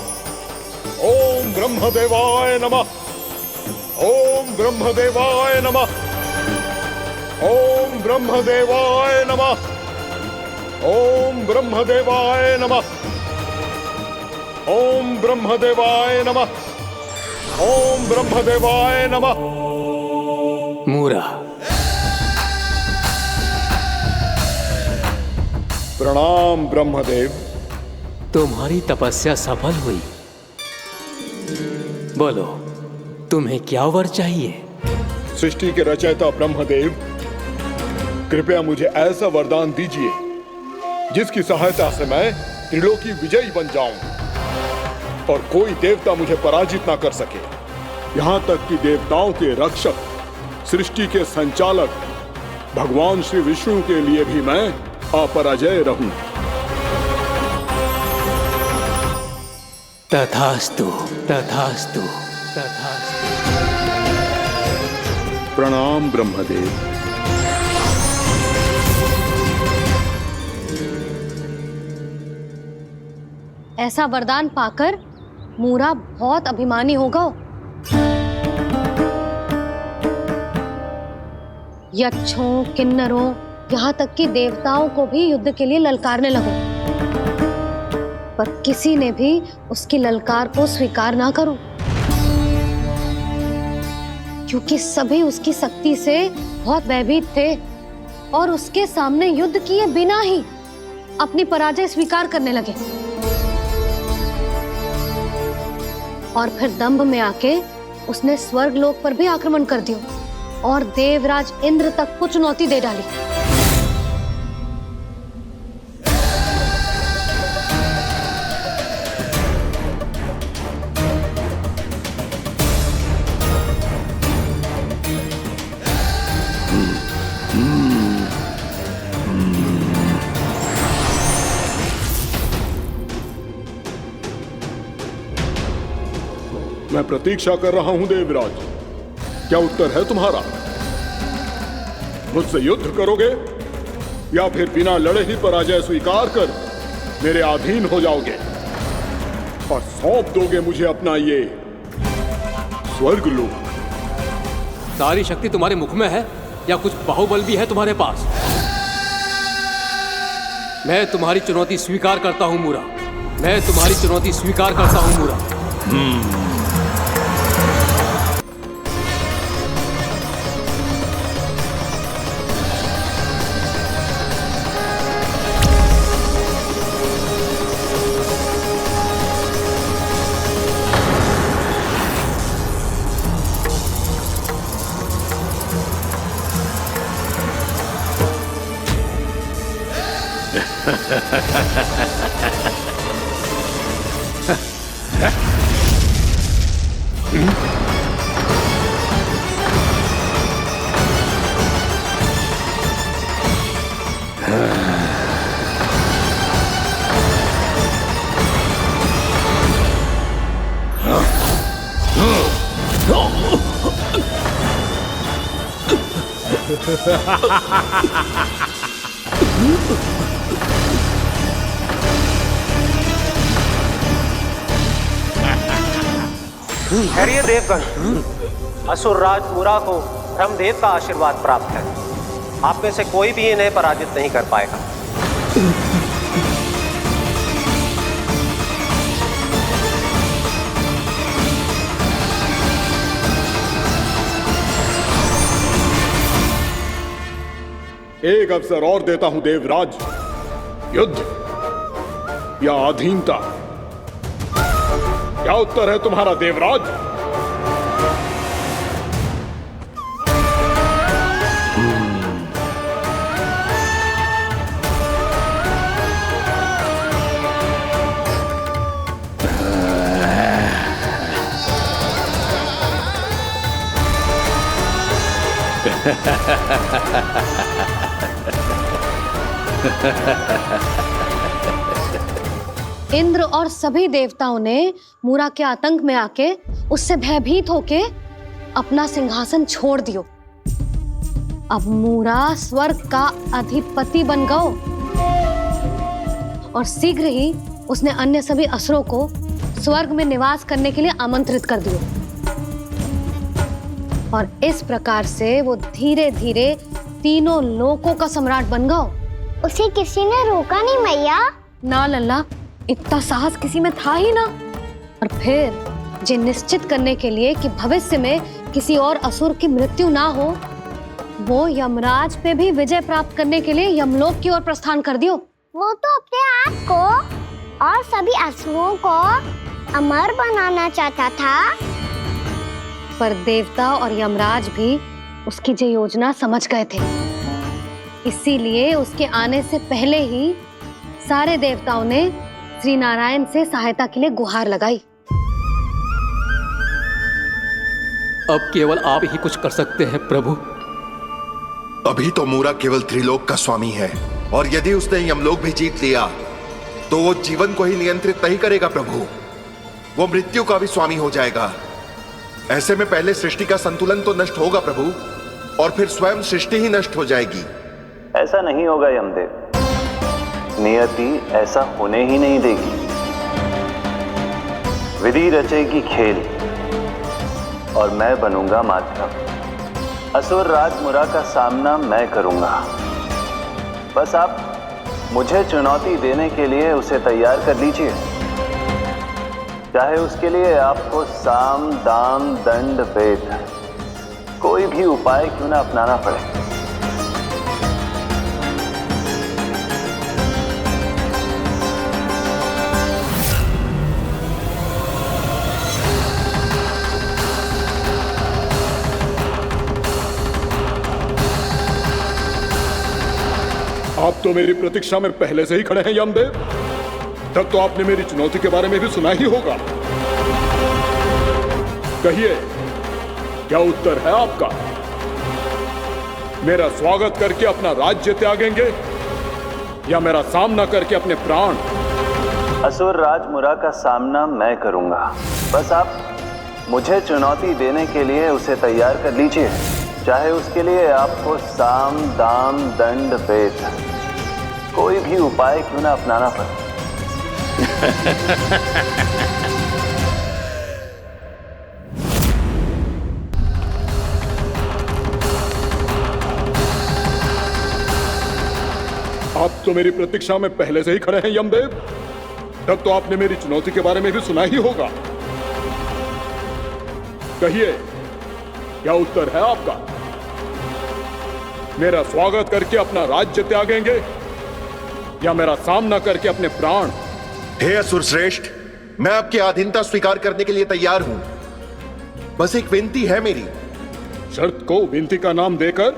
ओम ब्रह्मदेवाय नमः। ओम ब्रह्मदेवाय नमः। ओम ब्रह्मदेवाय नमः। ओम ब्रह्मदेवाय नमः। ओम ब्रह्मदेवाय नमः। ओम ब्रह्मदेवाय नमः। मूरा, प्रणाम ब्रह्मदेव। तुम्हारी तपस्या सफल हुई। बोलो, तुम्हें क्या वर चाहिए? सृष्टि के रचयिता ब्रह्मदेव, कृपया मुझे ऐसा वरदान दीजिए जिसकी सहायता से मैं त्रिलोकी विजयी बन जाऊं और कोई देवता मुझे पराजित ना कर सके। यहां तक कि देवताओं के रक्षक, सृष्टि के संचालक भगवान श्री विष्णु के लिए भी मैं अपराजय रहूं। तथास्तु, तथास्तु, तथास्तु। प्रणाम ब्रह्मदेव। ऐसा वरदान पाकर मूरा बहुत अभिमानी होगा। यक्षों, किन्नरों, यहाँ तक कि देवताओं को भी युद्ध के लिए ललकारने लगा, पर किसी ने भी उसकी ललकार को स्वीकार ना करो, क्योंकि सभी उसकी शक्ति से बहुत भयभीत थे और उसके सामने युद्ध किए बिना ही अपनी पराजय स्वीकार करने लगे। और फिर दंभ में आके उसने स्वर्ग लोक पर भी आक्रमण कर दिया और देवराज इंद्र तक को चुनौती दे डाली। मैं प्रतीक्षा कर रहा हूं देवराज, क्या उत्तर है तुम्हारा? मुझसे युद्ध करोगे या फिर बिना लड़े ही पराजय स्वीकार कर मेरे अधीन हो जाओगे और सौंप दोगे मुझे अपना ये स्वर्ग लोक? सारी शक्ति तुम्हारे मुख में है या कुछ बाहुबल भी है तुम्हारे पास? मैं तुम्हारी चुनौती स्वीकार करता हूं मूरा, मैं तुम्हारी चुनौती स्वीकार करता हूं मूरा। खैरिए देवगण, असुर राज मूरा को ब्रह्मदेव का आशीर्वाद प्राप्त है। आप में से कोई भी इन्हें पराजित नहीं कर पाएगा। एक अवसर और देता हूं देवराज, युद्ध या अधीनता, क्या उत्तर है तुम्हारा देवराज? इंद्र और सभी देवताओं ने मूरा के आतंक में आके उससे भयभीत होके अपना सिंहासन छोड़ दियो। अब मूरा स्वर्ग का अधिपति बन गयो और शीघ्र ही उसने अन्य सभी असुरों को स्वर्ग में निवास करने के लिए आमंत्रित कर दियो। और इस प्रकार से वो धीरे धीरे तीनों लोकों का सम्राट बन गयो। उसे किसी ने रोका नहीं मैया? ना लल्ला, इतना साहस किसी में था ही ना। और फिर जे निश्चित करने के लिए कि भविष्य में किसी और असुर की मृत्यु ना हो, वो यमराज पे भी विजय प्राप्त करने के लिए यमलोक की ओर प्रस्थान कर दियो। वो तो अपने आप को और सभी असुरों को अमर बनाना चाहता था। पर देवता और यमराज भी उसकी जो योजना समझ गए थे, इसीलिए उसके आने से पहले ही सारे देवताओं ने श्री नारायण से सहायता के लिए गुहार लगाई। अब केवल आप ही कुछ कर सकते हैं प्रभु। अभी तो मूरा केवल त्रिलोक का स्वामी है, और यदि उसने यमलोक भी जीत लिया तो वो जीवन को ही नियंत्रित नहीं करेगा प्रभु, वो मृत्यु का भी स्वामी हो जाएगा। ऐसे में पहले सृष्टि का संतुलन तो नष्ट होगा प्रभु, और फिर स्वयं सृष्टि ही नष्ट हो जाएगी। ऐसा नहीं होगा यमदेव, नियति ऐसा होने ही नहीं देगी। विधि रचेगी खेल और मैं बनूंगा माध्यम। असुर राज मुरा का सामना मैं करूंगा। बस आप मुझे चुनौती देने के लिए उसे तैयार कर लीजिए, चाहे उसके लिए आपको साम दाम दंड भेद कोई भी उपाय क्यों ना अपनाना पड़े। आप तो मेरी प्रतीक्षा में पहले से ही खड़े हैं यमदेव। तब तो आपने मेरी चुनौती के बारे में भी सुना ही होगा। कहिए, क्या उत्तर है आपका? मेरा स्वागत करके अपना राज्य त्यागेंगे या मेरा सामना करके अपने प्राण? असुर राज मुरा का सामना मैं करूंगा। बस आप मुझे चुनौती देने के लिए उसे तैयार कर लीजिए, चाहे उसके लिए आपको साम दाम दंड भेद कोई भी उपाय क्यों ना अपनाना पड़े। आप तो मेरी प्रतीक्षा में पहले से ही खड़े हैं यमदेव। तब तो आपने मेरी चुनौती के बारे में भी सुना ही होगा। कहिए, क्या उत्तर है आपका? मेरा स्वागत करके अपना राज्य त्यागेंगे या मेरा सामना करके अपने प्राण? हे असुर श्रेष्ठ, मैं आपकी अधीनता स्वीकार करने के लिए तैयार हूं। बस एक विनती है मेरी। शर्त को विनती का नाम देकर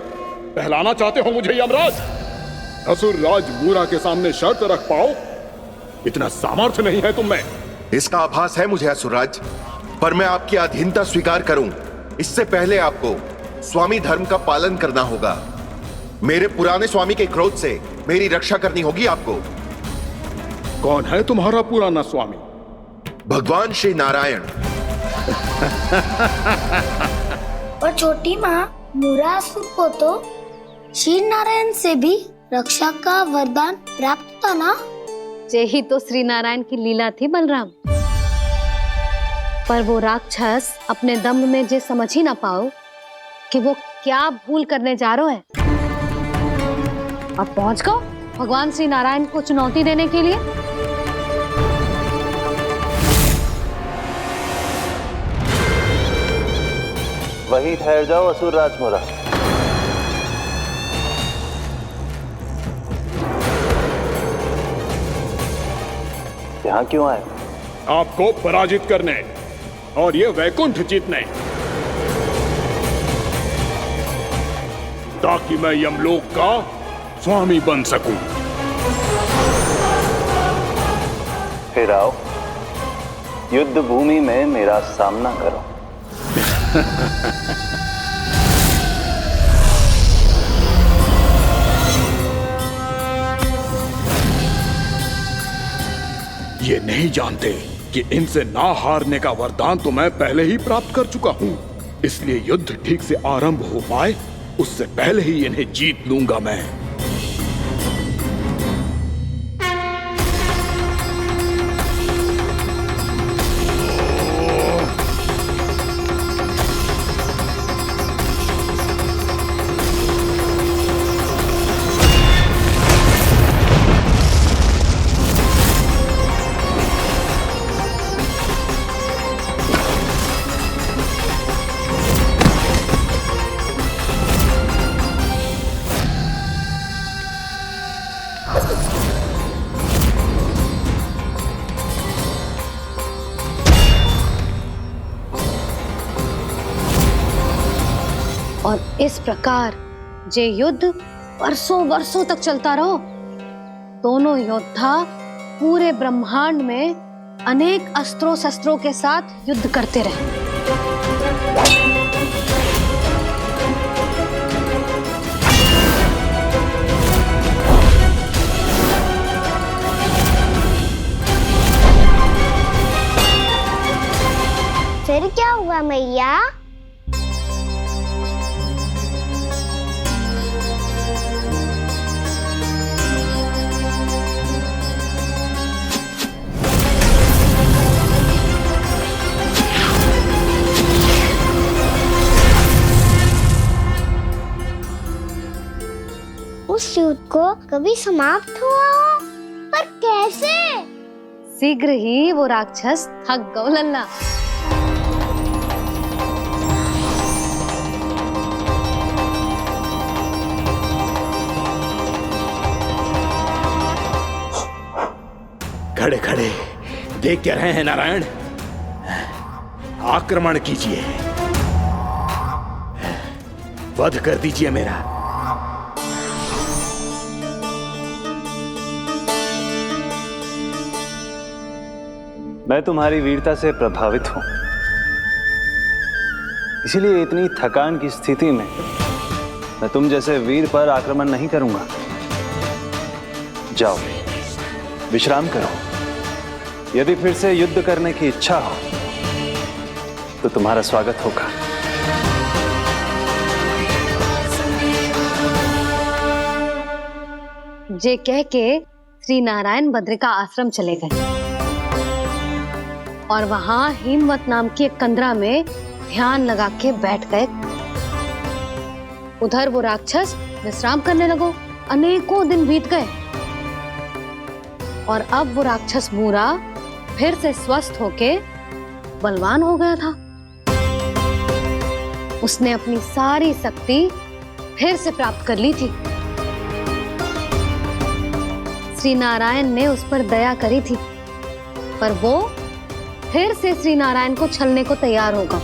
पहलाना चाहते हो मुझे यमराज? असुर राज मूरा के सामने शर्त रख पाओ, इतना सामर्थ्य नहीं है तुम में। इसका आभास है मुझे असुरराज, पर मैं आपकी अधीनता स्वीकार करूं इससे पहले आपको स्वामी धर्म का पालन करना होगा। मेरे पुराने स्वामी के क्रोध से मेरी रक्षा करनी होगी आपको। कौन है तुम्हारा पुराना स्वामी? भगवान श्री नारायण। और छोटी माँ मूरासुर को तो श्री नारायण से भी रक्षा का वरदान प्राप्त था ना? यही तो श्री नारायण की लीला थी बलराम। पर वो राक्षस अपने दम में जे समझ ही ना पाओ कि वो क्या भूल करने जा रहा है। अब पहुंच गो भगवान श्री नारायण को चुनौती देने के लिए। वही ठहर जाओ असुर राज मुरा। यहाँ क्यों आए? आपको पराजित करने और ये वैकुंठ जीतने, ताकि मैं यमलोक का स्वामी बन सकूं। फिर आओ, युद्ध भूमि में मेरा सामना करो। ये नहीं जानते कि इनसे ना हारने का वरदान तो मैं पहले ही प्राप्त कर चुका हूं, इसलिए युद्ध ठीक से आरंभ हो पाए उससे पहले ही इन्हें जीत लूंगा मैं। और इस प्रकार ये युद्ध वर्षों वर्षों तक चलता रहो। दोनों योद्धा पूरे ब्रह्मांड में अनेक अस्त्रों शस्त्रों के साथ युद्ध करते रहे। फिर क्या हुआ मैया? उस युद्ध को कभी समाप्त हुआ हो, पर कैसे? शीघ्र ही वो राक्षस थक गौ लल्ला। खड़े खड़े देख क्या रहे हैं नारायण? आक्रमण कीजिए, वध कर दीजिए मेरा। मैं तुम्हारी वीरता से प्रभावित हूं, इसीलिए इतनी थकान की स्थिति में मैं तुम जैसे वीर पर आक्रमण नहीं करूंगा। जाओ विश्राम करो। यदि फिर से युद्ध करने की इच्छा हो तो तुम्हारा स्वागत होगा। जे कह के श्री नारायण बद्रिका आश्रम चले गए और वहां हिमवत नाम की एक कंदरा में ध्यान लगा के बैठ गए। उधर वो राक्षस विश्राम करने लगो। अनेकों दिन बीत गए और अब वो राक्षस मूरा फिर से स्वस्थ होके बलवान हो गया था। उसने अपनी सारी शक्ति फिर से प्राप्त कर ली थी। श्री नारायण ने उस पर दया करी थी, पर वो फिर से श्री नारायण को छलने को तैयार होगा।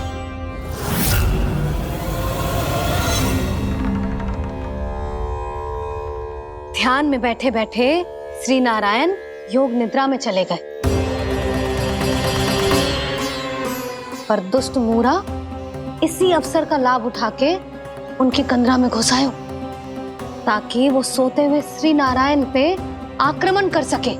ध्यान में बैठे बैठे श्री नारायण योग निद्रा में चले गए, पर दुष्ट मूरा इसी अवसर का लाभ उठा के उनकी कंदरा में घुस आयो ताकि वो सोते हुए श्री नारायण पे आक्रमण कर सके।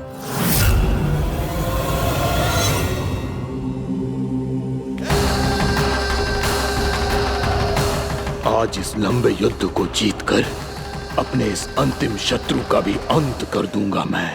आज इस लंबे युद्ध को जीतकर अपने इस अंतिम शत्रु का भी अंत कर दूंगा मैं।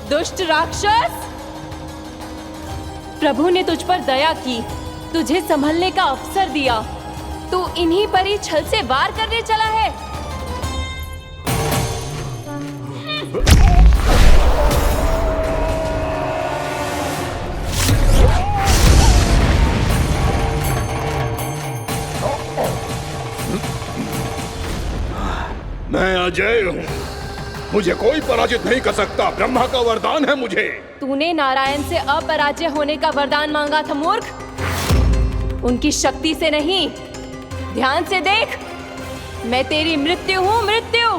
दुष्ट राक्षस, प्रभु ने तुझ पर दया की, तुझे संभलने का अवसर दिया। तू इन्हीं पर ही छल से वार करने चला है। मैं अजय हूँ, मुझे कोई पराजित नहीं कर सकता। ब्रह्मा का वरदान है मुझे। तूने नारायण से अपराजय होने का वरदान मांगा था मूर्ख, उनकी शक्ति से नहीं। ध्यान से देख, मैं तेरी मृत्यु हूँ, मृत्यु।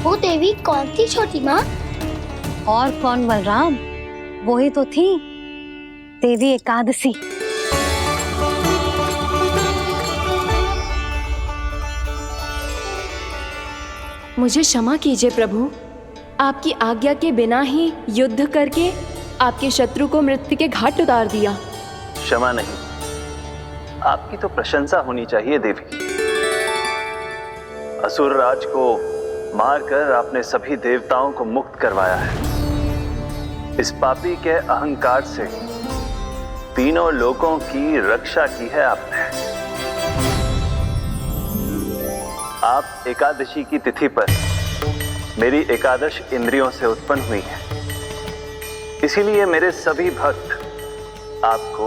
वो देवी कौन थी छोटी माँ? और कौन बलराम, वो ही तो थी देवी एकादशी। मुझे क्षमा कीजिए प्रभु, आपकी आज्ञा के बिना ही युद्ध करके आपके शत्रु को मृत्यु के घाट उतार दिया। क्षमा नहीं, आपकी तो प्रशंसा होनी चाहिए देवी। असुर राज को मारकर आपने सभी देवताओं को मुक्त करवाया है। इस पापी के अहंकार से तीनों लोकों की रक्षा की है आपने। आप एकादशी की तिथि पर मेरी एकादश इंद्रियों से उत्पन्न हुई हैं। इसीलिए मेरे सभी भक्त आपको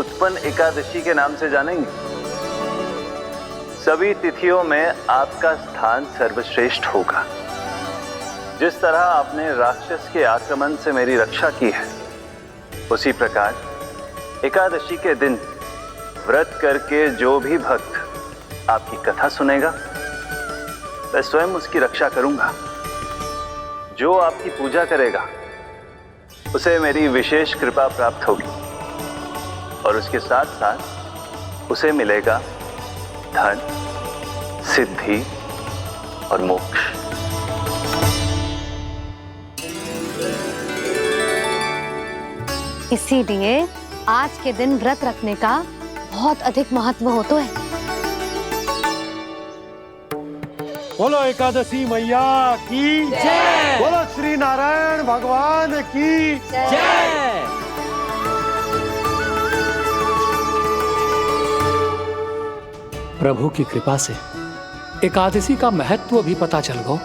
उत्पन्न एकादशी के नाम से जानेंगे। सभी तिथियों में आपका स्थान सर्वश्रेष्ठ होगा। जिस तरह आपने राक्षस के आक्रमण से मेरी रक्षा की है, उसी प्रकार एकादशी के दिन व्रत करके जो भी भक्त आपकी कथा सुनेगा, मैं स्वयं उसकी रक्षा करूंगा। जो आपकी पूजा करेगा उसे मेरी विशेष कृपा प्राप्त होगी और उसके साथ साथ उसे मिलेगा धन, सिद्धि और मोक्ष। इसीलिए आज के दिन व्रत रखने का बहुत अधिक महत्व होता है। बोलो एकादशी मैया की जय। बोलो श्री नारायण भगवान की जय। प्रभु की कृपा से एकादशी का महत्व भी पता चल गो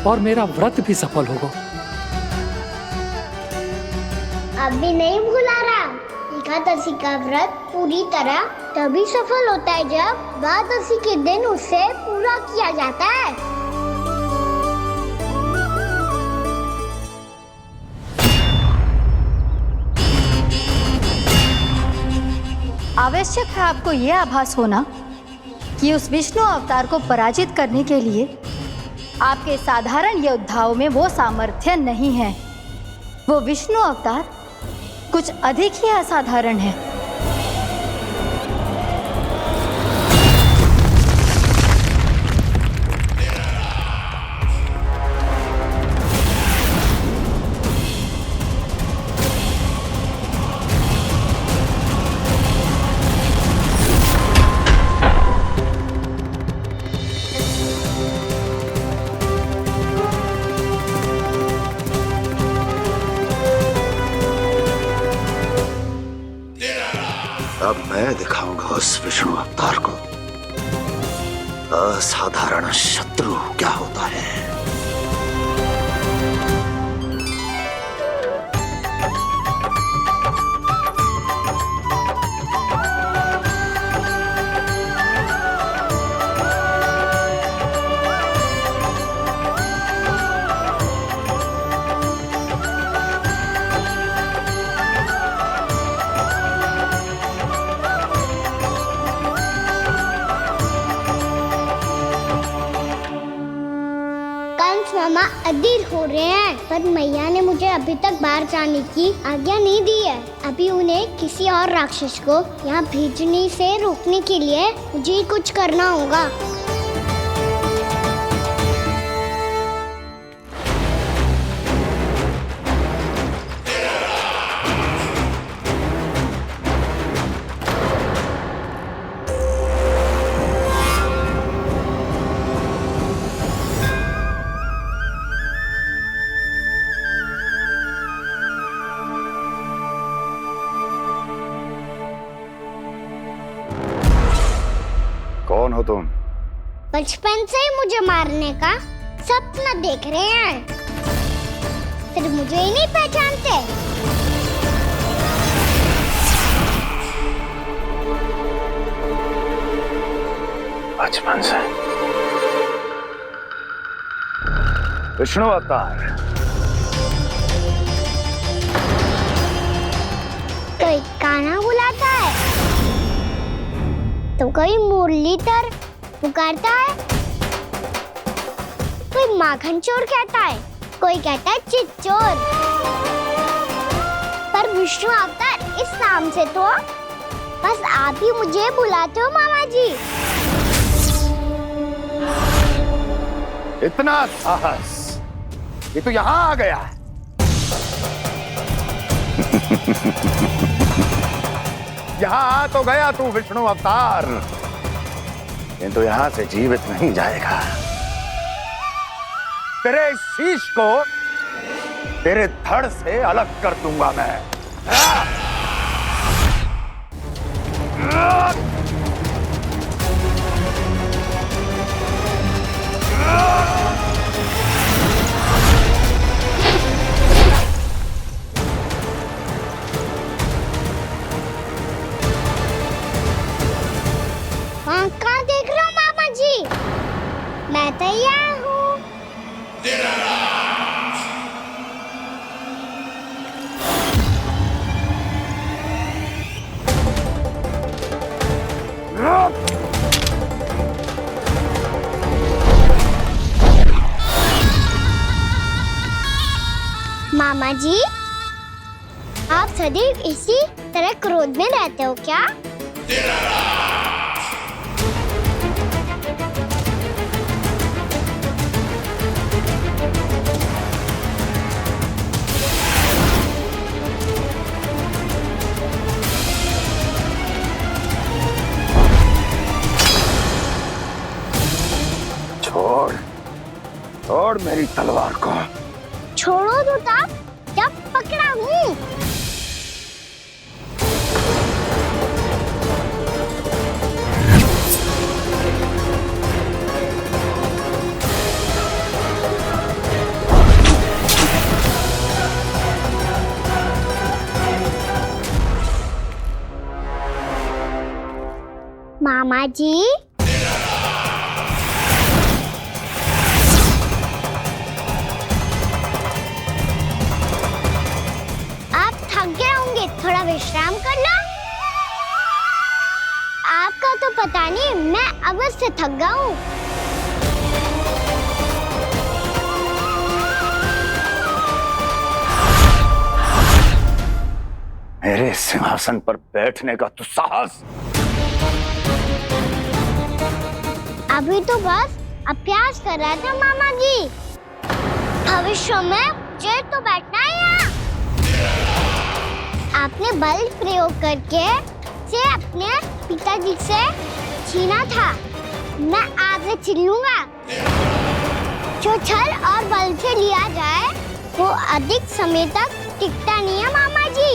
और मेरा व्रत भी सफल हो गो। अभी नहीं भूला राम, एकादशी का व्रत पूरी तरह तभी सफल होता है जब द्वादशी के दिन उसे पूरा किया जाता है। आवश्यक है आपको यह आभास होना कि उस विष्णु अवतार को पराजित करने के लिए आपके साधारण योद्धाओं में वो सामर्थ्य नहीं है। वो विष्णु अवतार कुछ अधिक ही असाधारण है। अब मैं दिखाऊंगा उस विष्णु अवतार को असाधारण शत्रु क्या होता है। मामा अधीर हो रहे हैं, पर मैया ने मुझे अभी तक बाहर जाने की आज्ञा नहीं दी है। अभी उन्हें किसी और राक्षस को यहाँ भेजने से रोकने के लिए मुझे ही कुछ करना होगा। कौन हो तुम? बचपन से ही मुझे मारने का सपना देख रहे हैं, सिर्फ मुझे ही नहीं पहचानते। बचपन से विष्णु अवतार। कोई कान्हा बुलाता है तो कोई मुरलीधर पुकारता है, कोई माखन चोर कहता है, कोई कहता है चिच्चोर। पर विष्णु अवतार इस नाम से तो बस आप ही मुझे बुलाते हो मामा जी। इतना साहस कि तू यहां आ गया है। यहां आ तो गया तू विष्णु अवतार, किंतु यहां से जीवित नहीं जाएगा। तेरे शीश को तेरे धड़ से अलग कर दूंगा मैं। कहाँ देख रहे हो मामा जी? मैं तैयार हूँ। मामा जी, आप सदैव इसी तरह क्रोध में रहते हो क्या? छोड़ छोड़ मेरी तलवार को। छोड़ो तो तब जब पकड़ा हूँ। मामा जी, थोड़ा विश्राम कर लो। आपका तो पता नहीं, मैं अवश्य थक गया हूँ। मेरे सिंहासन पर बैठने का तू साहस? अभी तो बस अभ्यास कर रहा था मामा जी। भविष्य में मुझे तो बैठना है यहाँ। आपने बल प्रयोग करके से अपने पिताजी से छीना था। मैं आपसे छीन लूंगा। जो छल और बल से लिया जाए वो अधिक समय तक टिकता नहीं है मामा जी।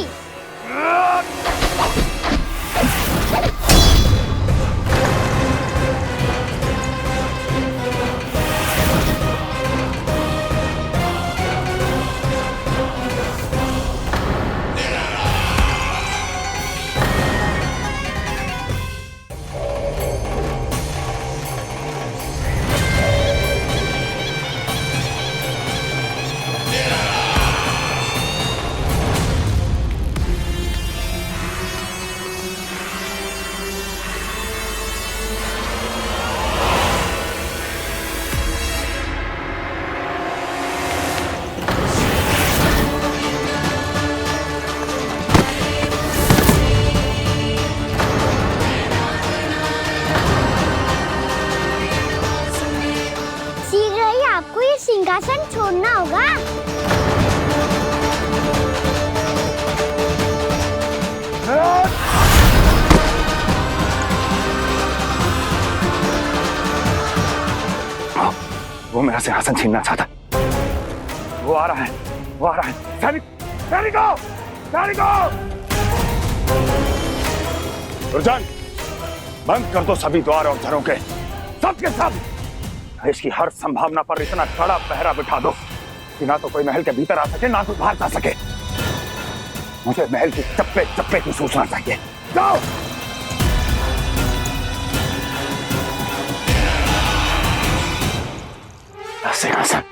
सिंहासन छोड़ना होगा। वो मेरा सिंहासन छीनना चाहता। वो आ रहा है, वो आ रहा है। सैनिकों! दुर्जन, बंद कर दो सभी द्वार और झरों के, सब के सब। इसकी हर संभावना पर इतना कड़ा पहरा बिठा दो कि ना तो कोई महल के भीतर आ सके, ना तो बाहर जा सके। मुझे महल की चप्पे चप्पे की सूचना चाहिए। जाओ। सिंहासन।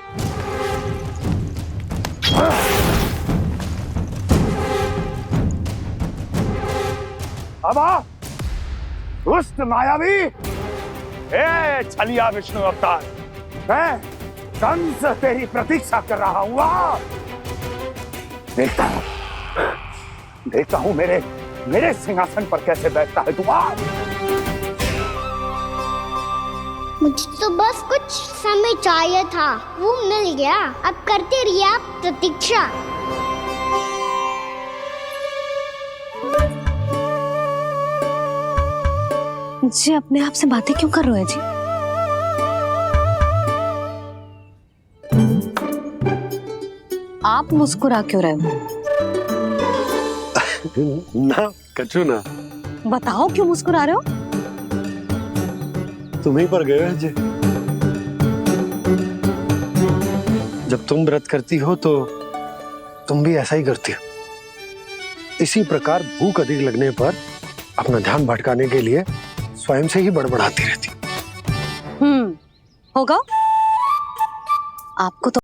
अब आ, दुष्ट मायावी, ए छलिया विष्णु अवतार, मैं कंस तेरी प्रतीक्षा कर रहा हूँ। देखता हूँ मेरे सिंहासन पर कैसे बैठता है तू। मुझे तो बस कुछ समय चाहिए था, वो मिल गया। अब करते रहिए आप प्रतीक्षा। जी अपने आप से बातें क्यों कर रहे हैं जी? आप मुस्कुरा क्यों रहे हो? ना कचू ना। बताओ क्यों मुस्कुरा रहे हो? तुम्हीं पर गए हैं जी। जब तुम व्रत करती हो तो तुम भी ऐसा ही करती हो। इसी प्रकार भूख अधिक लगने पर अपना ध्यान भटकाने के लिए स्वयं से ही बड़बड़ाती रहती। होगा। आपको तो